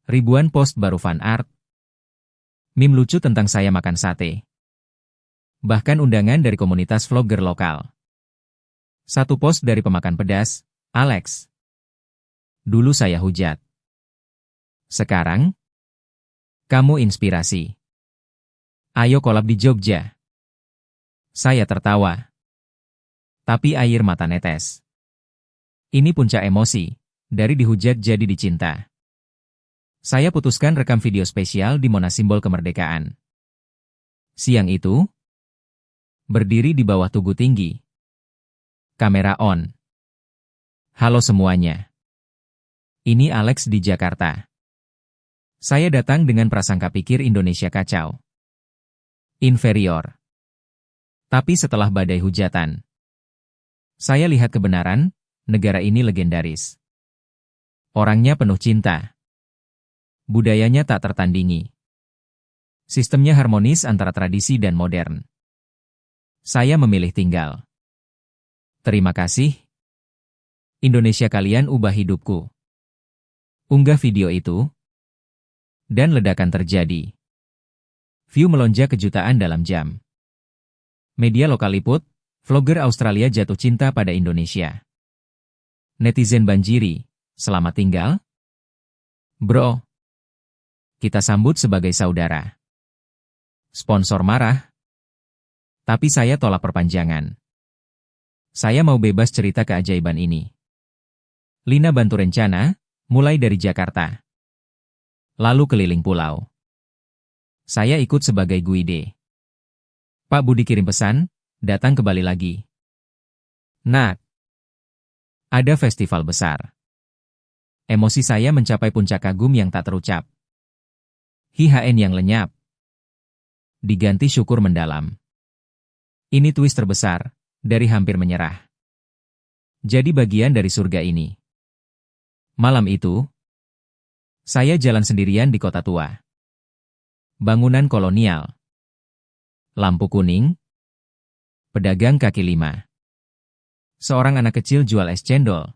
Ribuan post baru fan art. Meme lucu tentang saya makan sate. Bahkan undangan dari komunitas vlogger lokal. Satu post dari pemakan pedas, Alex. Dulu saya hujat. Sekarang, kamu inspirasi. Ayo kolab di Jogja. Saya tertawa. Tapi air mata netes. Ini puncak emosi, dari dihujat jadi dicinta. Saya putuskan rekam video spesial di Monas Simbol Kemerdekaan. Siang itu, berdiri di bawah Tugu Tinggi. Kamera on. Halo semuanya. Ini Alex di Jakarta. Saya datang dengan prasangka pikir Indonesia kacau. Inferior. Tapi setelah badai hujatan, saya lihat kebenaran, negara ini legendaris. Orangnya penuh cinta. Budayanya tak tertandingi. Sistemnya harmonis antara tradisi dan modern. Saya memilih tinggal. Terima kasih. Indonesia kalian ubah hidupku. Unggah video itu. Dan ledakan terjadi. View melonjak kejutaan dalam jam. Media lokal liput, vlogger Australia jatuh cinta pada Indonesia. Netizen banjiri, selamat tinggal. Bro. Kita sambut sebagai saudara. Sponsor marah. Tapi saya tolak perpanjangan. Saya mau bebas cerita keajaiban ini. Lina bantu rencana, mulai dari Jakarta. Lalu keliling pulau. Saya ikut sebagai guide. Pak Budi kirim pesan, datang ke Bali lagi. Nak, ada festival besar. Emosi saya mencapai puncak kagum yang tak terucap. HIHN yang lenyap. Diganti syukur mendalam. Ini twist terbesar, dari hampir menyerah. Jadi bagian dari surga ini. Malam itu, saya jalan sendirian di kota tua. Bangunan kolonial. Lampu kuning. Pedagang kaki lima. Seorang anak kecil jual es cendol.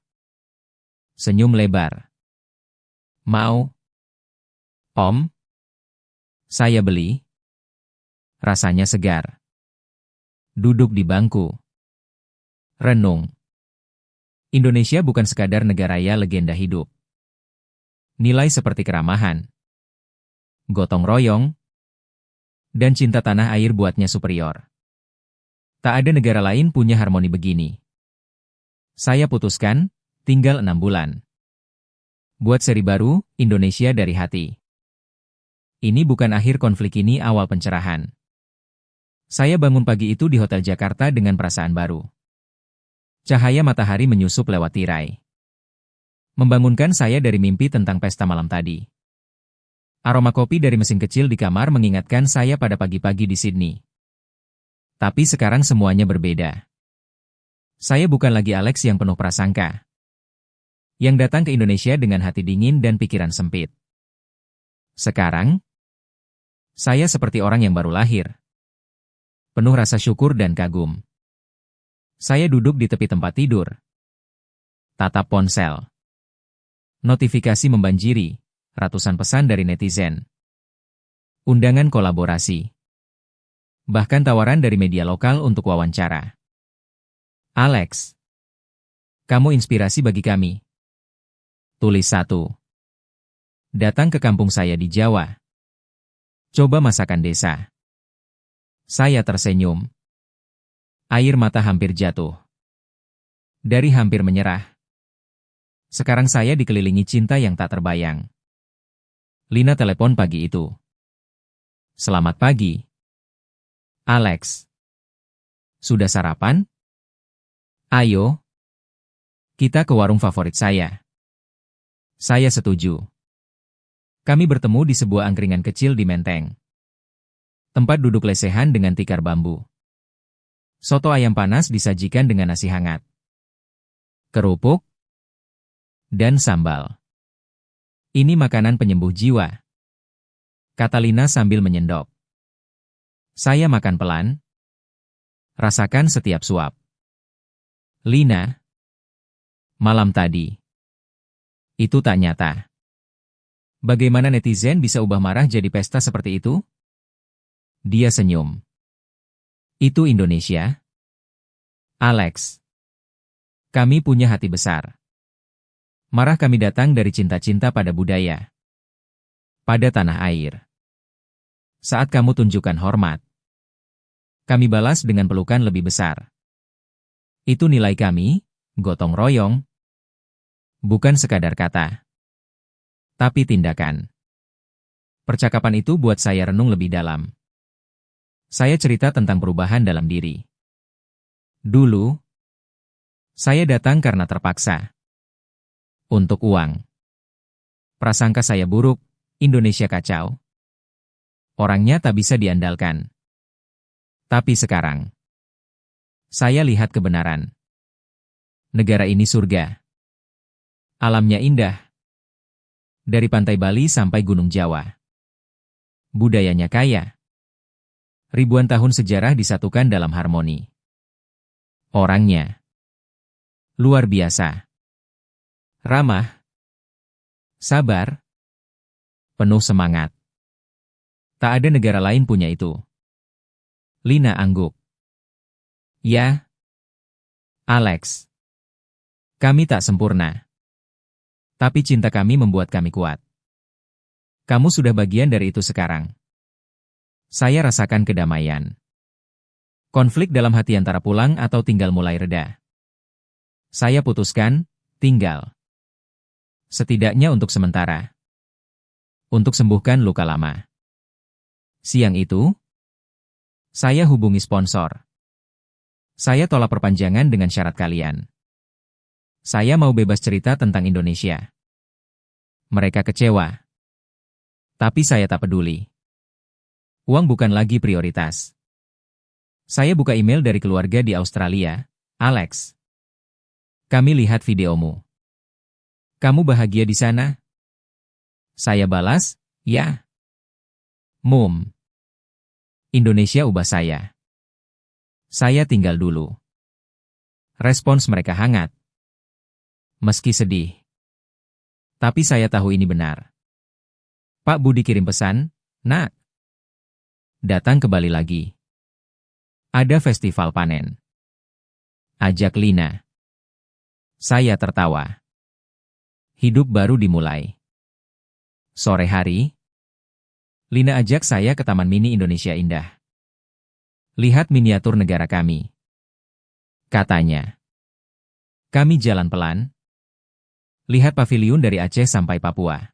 Senyum lebar. Mau? Om? Saya beli. Rasanya segar. Duduk di bangku. Renung. Indonesia bukan sekadar negara raya legenda hidup. Nilai seperti keramahan, gotong royong, dan cinta tanah air buatnya superior. Tak ada negara lain punya harmoni begini. Saya putuskan, tinggal 6 bulan. Buat seri baru, Indonesia dari hati. Ini bukan akhir konflik, ini awal pencerahan. Saya bangun pagi itu di Hotel Jakarta dengan perasaan baru. Cahaya matahari menyusup lewat tirai. Membangunkan saya dari mimpi tentang pesta malam tadi. Aroma kopi dari mesin kecil di kamar mengingatkan saya pada pagi-pagi di Sydney. Tapi sekarang semuanya berbeda. Saya bukan lagi Alex yang penuh prasangka. Yang datang ke Indonesia dengan hati dingin dan pikiran sempit. Sekarang, saya seperti orang yang baru lahir. Penuh rasa syukur dan kagum. Saya duduk di tepi tempat tidur. Tatap ponsel. Notifikasi membanjiri, ratusan pesan dari netizen. Undangan kolaborasi. Bahkan tawaran dari media lokal untuk wawancara. Alex, kamu inspirasi bagi kami. Tulis satu. Datang ke kampung saya di Jawa. Coba masakan desa. Saya tersenyum. Air mata hampir jatuh. Dari hampir menyerah. Sekarang saya dikelilingi cinta yang tak terbayang. Lina telepon pagi itu. Selamat pagi. Alex. Sudah sarapan? Ayo. Kita ke warung favorit saya. Saya setuju. Kami bertemu di sebuah angkringan kecil di Menteng. Tempat duduk lesehan dengan tikar bambu. Soto ayam panas disajikan dengan nasi hangat. Kerupuk. Dan sambal. Ini makanan penyembuh jiwa. Kata Lina sambil menyendok. Saya makan pelan. Rasakan setiap suap. Lina. Malam tadi. Itu tak nyata. Bagaimana netizen bisa ubah marah jadi pesta seperti itu? Dia senyum. Itu Indonesia. Alex. Kami punya hati besar. Marah kami datang dari cinta-cinta pada budaya. Pada tanah air. Saat kamu tunjukkan hormat, kami balas dengan pelukan lebih besar. Itu nilai kami, gotong royong. Bukan sekadar kata. Tapi tindakan. Percakapan itu buat saya renung lebih dalam. Saya cerita tentang perubahan dalam diri. Dulu, saya datang karena terpaksa. Untuk uang. Prasangka saya buruk, Indonesia kacau. Orangnya tak bisa diandalkan. Tapi sekarang, saya lihat kebenaran. Negara ini surga. Alamnya indah. Dari pantai Bali sampai Gunung Jawa. Budayanya kaya. Ribuan tahun sejarah disatukan dalam harmoni. Orangnya luar biasa. Ramah. Sabar. Penuh semangat. Tak ada negara lain punya itu. Lina angguk. Ya. Alex. Kami tak sempurna. Tapi cinta kami membuat kami kuat. Kamu sudah bagian dari itu sekarang. Saya rasakan kedamaian. Konflik dalam hati antara pulang atau tinggal mulai reda. Saya putuskan, tinggal. Setidaknya untuk sementara. Untuk sembuhkan luka lama. Siang itu, saya hubungi sponsor. Saya tolak perpanjangan dengan syarat kalian. Saya mau bebas cerita tentang Indonesia. Mereka kecewa. Tapi saya tak peduli. Uang bukan lagi prioritas. Saya buka email dari keluarga di Australia. Alex, kami lihat videomu. Kamu bahagia di sana? Saya balas, ya. Mum. Indonesia ubah saya. Saya tinggal dulu. Respons mereka hangat. Meski sedih. Tapi saya tahu ini benar. Pak Budi kirim pesan, Nak. Datang ke Bali lagi. Ada festival panen. Ajak Lina. Saya tertawa. Hidup baru dimulai. Sore hari, Lina ajak saya ke Taman Mini Indonesia Indah. Lihat miniatur negara kami. Katanya. Kami jalan pelan. Lihat paviliun dari Aceh sampai Papua.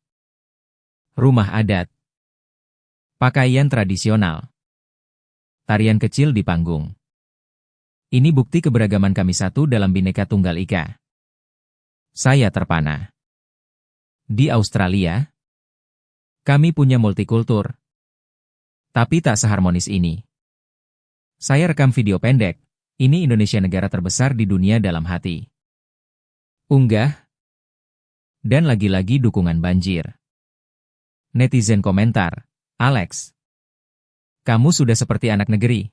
Rumah adat. Pakaian tradisional. Tarian kecil di panggung. Ini bukti keberagaman kami satu dalam Bhinneka Tunggal Ika. Saya terpana. Di Australia, kami punya multikultur. Tapi tak seharmonis ini. Saya rekam video pendek. Ini Indonesia negara terbesar di dunia dalam hati. Unggah. Dan lagi-lagi dukungan banjir. Netizen komentar, Alex, kamu sudah seperti anak negeri.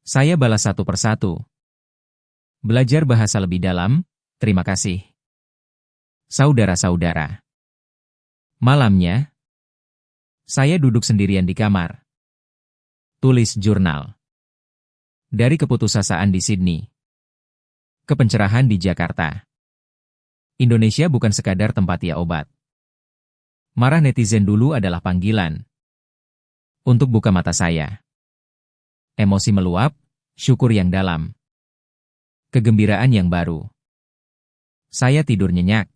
Saya balas satu persatu. Belajar bahasa lebih dalam, terima kasih. Saudara-saudara. Malamnya, saya duduk sendirian di kamar. Tulis jurnal. Dari keputusasaan di Sydney ke pencerahan di Jakarta. Indonesia bukan sekadar tempat ya obat. Marah netizen dulu adalah panggilan untuk buka mata saya. Emosi meluap, syukur yang dalam. Kegembiraan yang baru. Saya tidur nyenyak.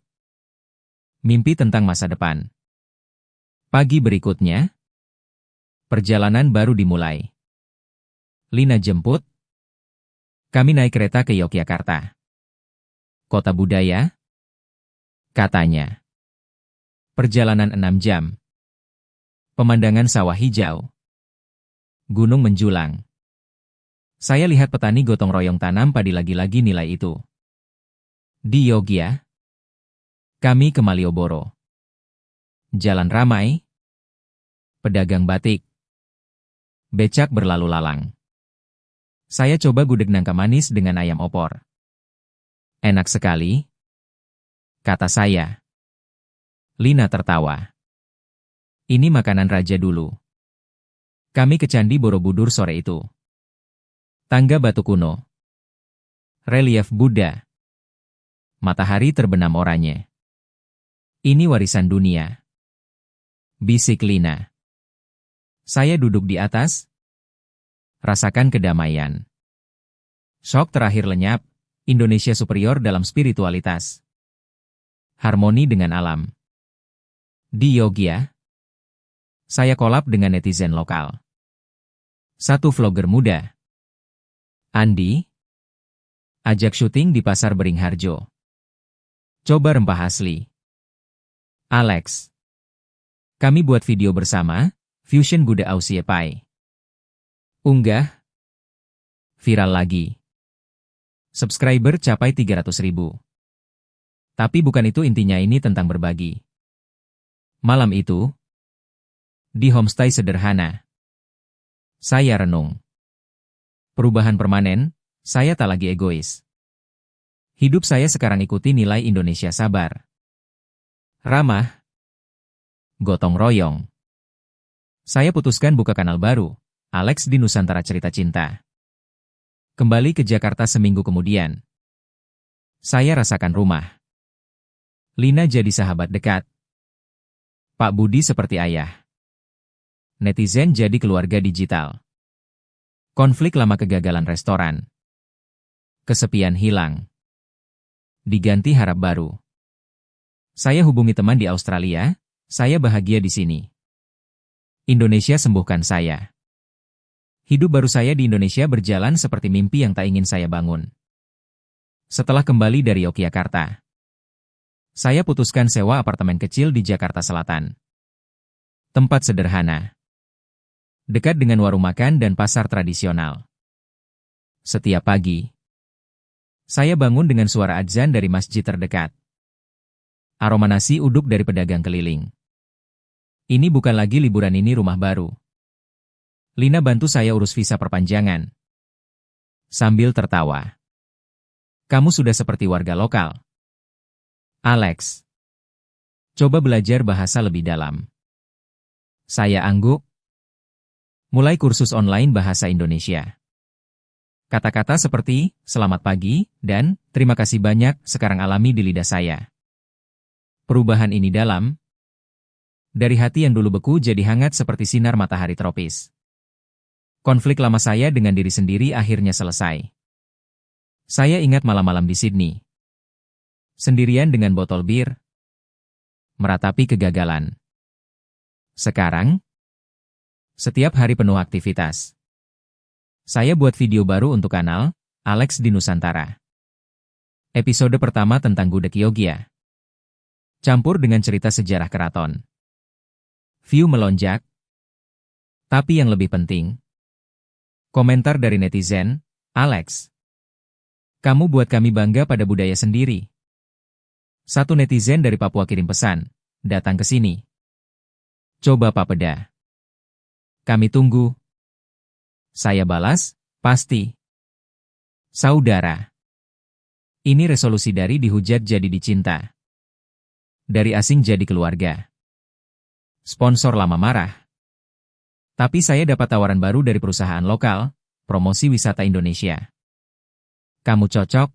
Mimpi tentang masa depan. Pagi berikutnya, perjalanan baru dimulai. Lina jemput. Kami naik kereta ke Yogyakarta. Kota budaya, katanya. Perjalanan 6 jam. Pemandangan sawah hijau. Gunung menjulang. Saya lihat petani gotong royong tanam padi lagi-lagi nilai itu. Di Yogyakarta, kami ke Malioboro. Jalan ramai. Pedagang batik. Becak berlalu lalang. Saya coba gudeg nangka manis dengan ayam opor. Enak sekali, kata saya. Lina tertawa. Ini makanan raja dulu. Kami ke Candi Borobudur sore itu. Tangga batu kuno. Relief Buddha. Matahari terbenam oranye. Ini warisan dunia. Bisik Lina. Saya duduk di atas. Rasakan kedamaian. Shock terakhir lenyap. Indonesia superior dalam spiritualitas. Harmoni dengan alam. Di Yogyakarta, saya kolab dengan netizen lokal. Satu vlogger muda, Andi, ajak syuting di Pasar Beringharjo. Coba rempah asli. Alex, kami buat video bersama, Fusion Guda Ausie Pai. Unggah. Viral lagi. Subscriber capai 300.000. Tapi bukan itu intinya, ini tentang berbagi. Malam itu, di homestay sederhana, saya renung. Perubahan permanen, saya tak lagi egois. Hidup saya sekarang ikuti nilai Indonesia sabar. Ramah. Gotong royong. Saya putuskan buka kanal baru, Alex di Nusantara Cerita Cinta. Kembali ke Jakarta seminggu kemudian. Saya rasakan rumah. Lina jadi sahabat dekat. Pak Budi seperti ayah. Netizen jadi keluarga digital. Konflik lama kegagalan restoran. Kesepian hilang. Diganti harap baru. Saya hubungi teman di Australia, saya bahagia di sini. Indonesia sembuhkan saya. Hidup baru saya di Indonesia berjalan seperti mimpi yang tak ingin saya bangun. Setelah kembali dari Yogyakarta, saya putuskan sewa apartemen kecil di Jakarta Selatan. Tempat sederhana, dekat dengan warung makan dan pasar tradisional. Setiap pagi, saya bangun dengan suara adzan dari masjid terdekat. Aroma nasi uduk dari pedagang keliling. Ini bukan lagi liburan, ini rumah baru. Lina bantu saya urus visa perpanjangan. Sambil tertawa. Kamu sudah seperti warga lokal. Alex. Coba belajar bahasa lebih dalam. Saya angguk. Mulai kursus online bahasa Indonesia. Kata-kata seperti, selamat pagi, dan, terima kasih banyak, sekarang alami di lidah saya. Perubahan ini dalam. Dari hati yang dulu beku jadi hangat seperti sinar matahari tropis. Konflik lama saya dengan diri sendiri akhirnya selesai. Saya ingat malam-malam di Sydney. Sendirian dengan botol bir. Meratapi kegagalan. Sekarang, setiap hari penuh aktivitas. Saya buat video baru untuk kanal, Alex di Nusantara. Episode pertama tentang Gudeg Yogya. Campur dengan cerita sejarah keraton. View melonjak. Tapi yang lebih penting, komentar dari netizen, Alex. Kamu buat kami bangga pada budaya sendiri. Satu netizen dari Papua kirim pesan, datang ke sini. Coba papeda. Kami tunggu. Saya balas, pasti. Saudara. Ini resolusi dari dihujat jadi dicinta. Dari asing jadi keluarga. Sponsor lama marah. Tapi saya dapat tawaran baru dari perusahaan lokal, promosi wisata Indonesia. Kamu cocok.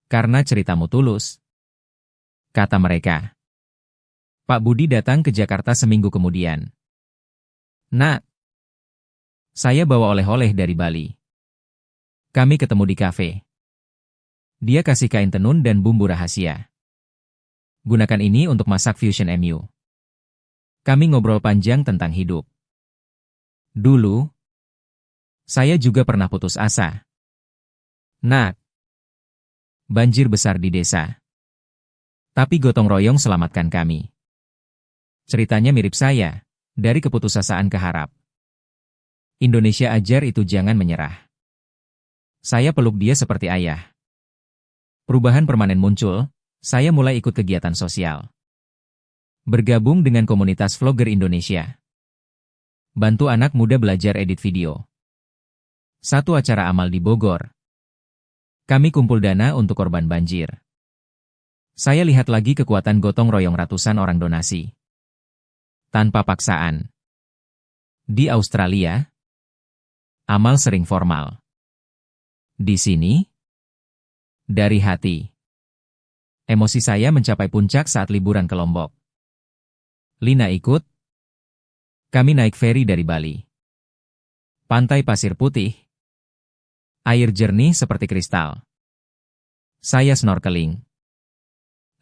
Karena ceritamu tulus. Kata mereka. Pak Budi datang ke Jakarta seminggu kemudian. Nak. Saya bawa oleh-oleh dari Bali. Kami ketemu di kafe. Dia kasih kain tenun dan bumbu rahasia. Gunakan ini untuk masak fusion MU. Kami ngobrol panjang tentang hidup. Dulu, saya juga pernah putus asa. Nak. Banjir besar di desa. Tapi gotong royong selamatkan kami. Ceritanya mirip saya, dari keputusasaan ke harap. Indonesia ajar itu jangan menyerah. Saya peluk dia seperti ayah. Perubahan permanen muncul, saya mulai ikut kegiatan sosial. Bergabung dengan komunitas vlogger Indonesia. Bantu anak muda belajar edit video. Satu acara amal di Bogor. Kami kumpul dana untuk korban banjir. Saya lihat lagi kekuatan gotong royong ratusan orang donasi. Tanpa paksaan. Di Australia, amal sering formal. Di sini, dari hati. Emosi saya mencapai puncak saat liburan ke Lombok. Lina ikut. Kami naik feri dari Bali. Pantai pasir putih. Air jernih seperti kristal. Saya snorkeling.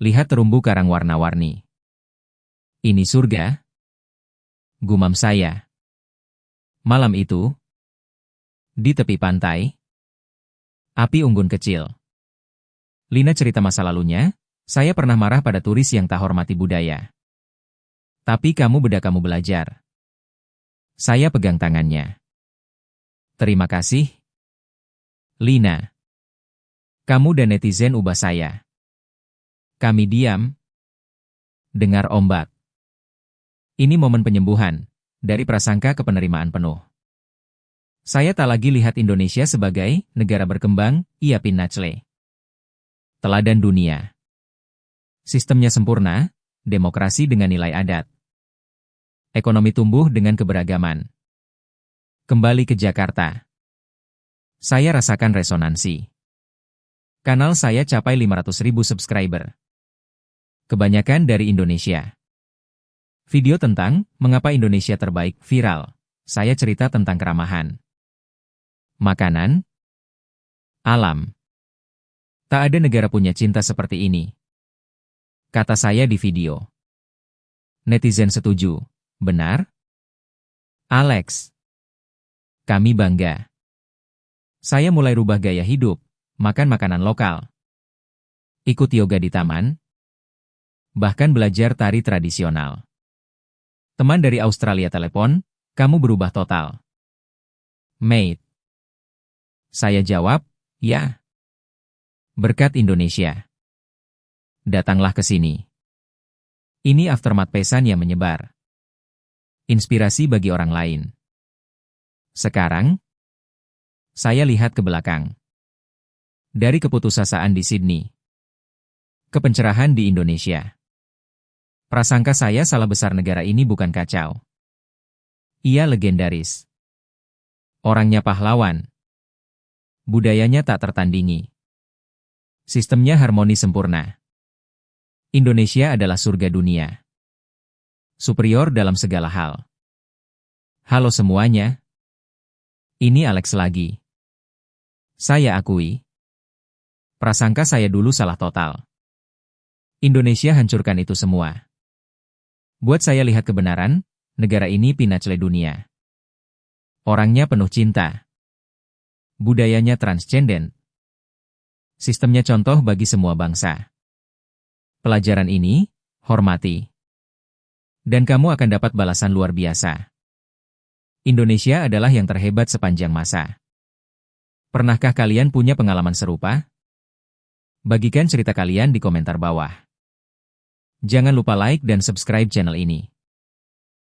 Lihat terumbu karang warna-warni. Ini surga. Gumam saya. Malam itu, di tepi pantai, api unggun kecil. Lina cerita masa lalunya, saya pernah marah pada turis yang tak hormati budaya. Tapi kamu belajar. Saya pegang tangannya. Terima kasih. Lina. Kamu dan netizen ubah saya. Kami diam. Dengar ombak. Ini momen penyembuhan, dari prasangka ke penerimaan penuh. Saya tak lagi lihat Indonesia sebagai negara berkembang, ia Pinachle. Teladan dunia. Sistemnya sempurna, demokrasi dengan nilai adat. Ekonomi tumbuh dengan keberagaman. Kembali ke Jakarta. Saya rasakan resonansi. Kanal saya capai 500.000 subscriber. Kebanyakan dari Indonesia. Video tentang mengapa Indonesia terbaik viral. Saya cerita tentang keramahan. Makanan. Alam. Tak ada negara punya cinta seperti ini. Kata saya di video. Netizen setuju. Benar? Alex, kami bangga. Saya mulai rubah gaya hidup, makan makanan lokal, ikut yoga di taman, bahkan belajar tari tradisional. Teman dari Australia telepon, kamu berubah total. Mate. Saya jawab, ya. Berkat Indonesia. Datanglah ke sini. Ini aftermath pesan yang menyebar. Inspirasi bagi orang lain. Sekarang, saya lihat ke belakang. Dari keputusasaan di Sydney, ke pencerahan di Indonesia. Prasangka saya salah besar negara ini bukan kacau. Ia legendaris. Orangnya pahlawan. Budayanya tak tertandingi. Sistemnya harmonis sempurna. Indonesia adalah surga dunia. Superior dalam segala hal. Halo semuanya. Ini Alex lagi. Saya akui. Prasangka saya dulu salah total. Indonesia hancurkan itu semua. Buat saya lihat kebenaran, negara ini pinnacle dunia. Orangnya penuh cinta. Budayanya transcendent. Sistemnya contoh bagi semua bangsa. Pelajaran ini, hormati. Dan kamu akan dapat balasan luar biasa. Indonesia adalah yang terhebat sepanjang masa. Pernahkah kalian punya pengalaman serupa? Bagikan cerita kalian di komentar bawah. Jangan lupa like dan subscribe channel ini.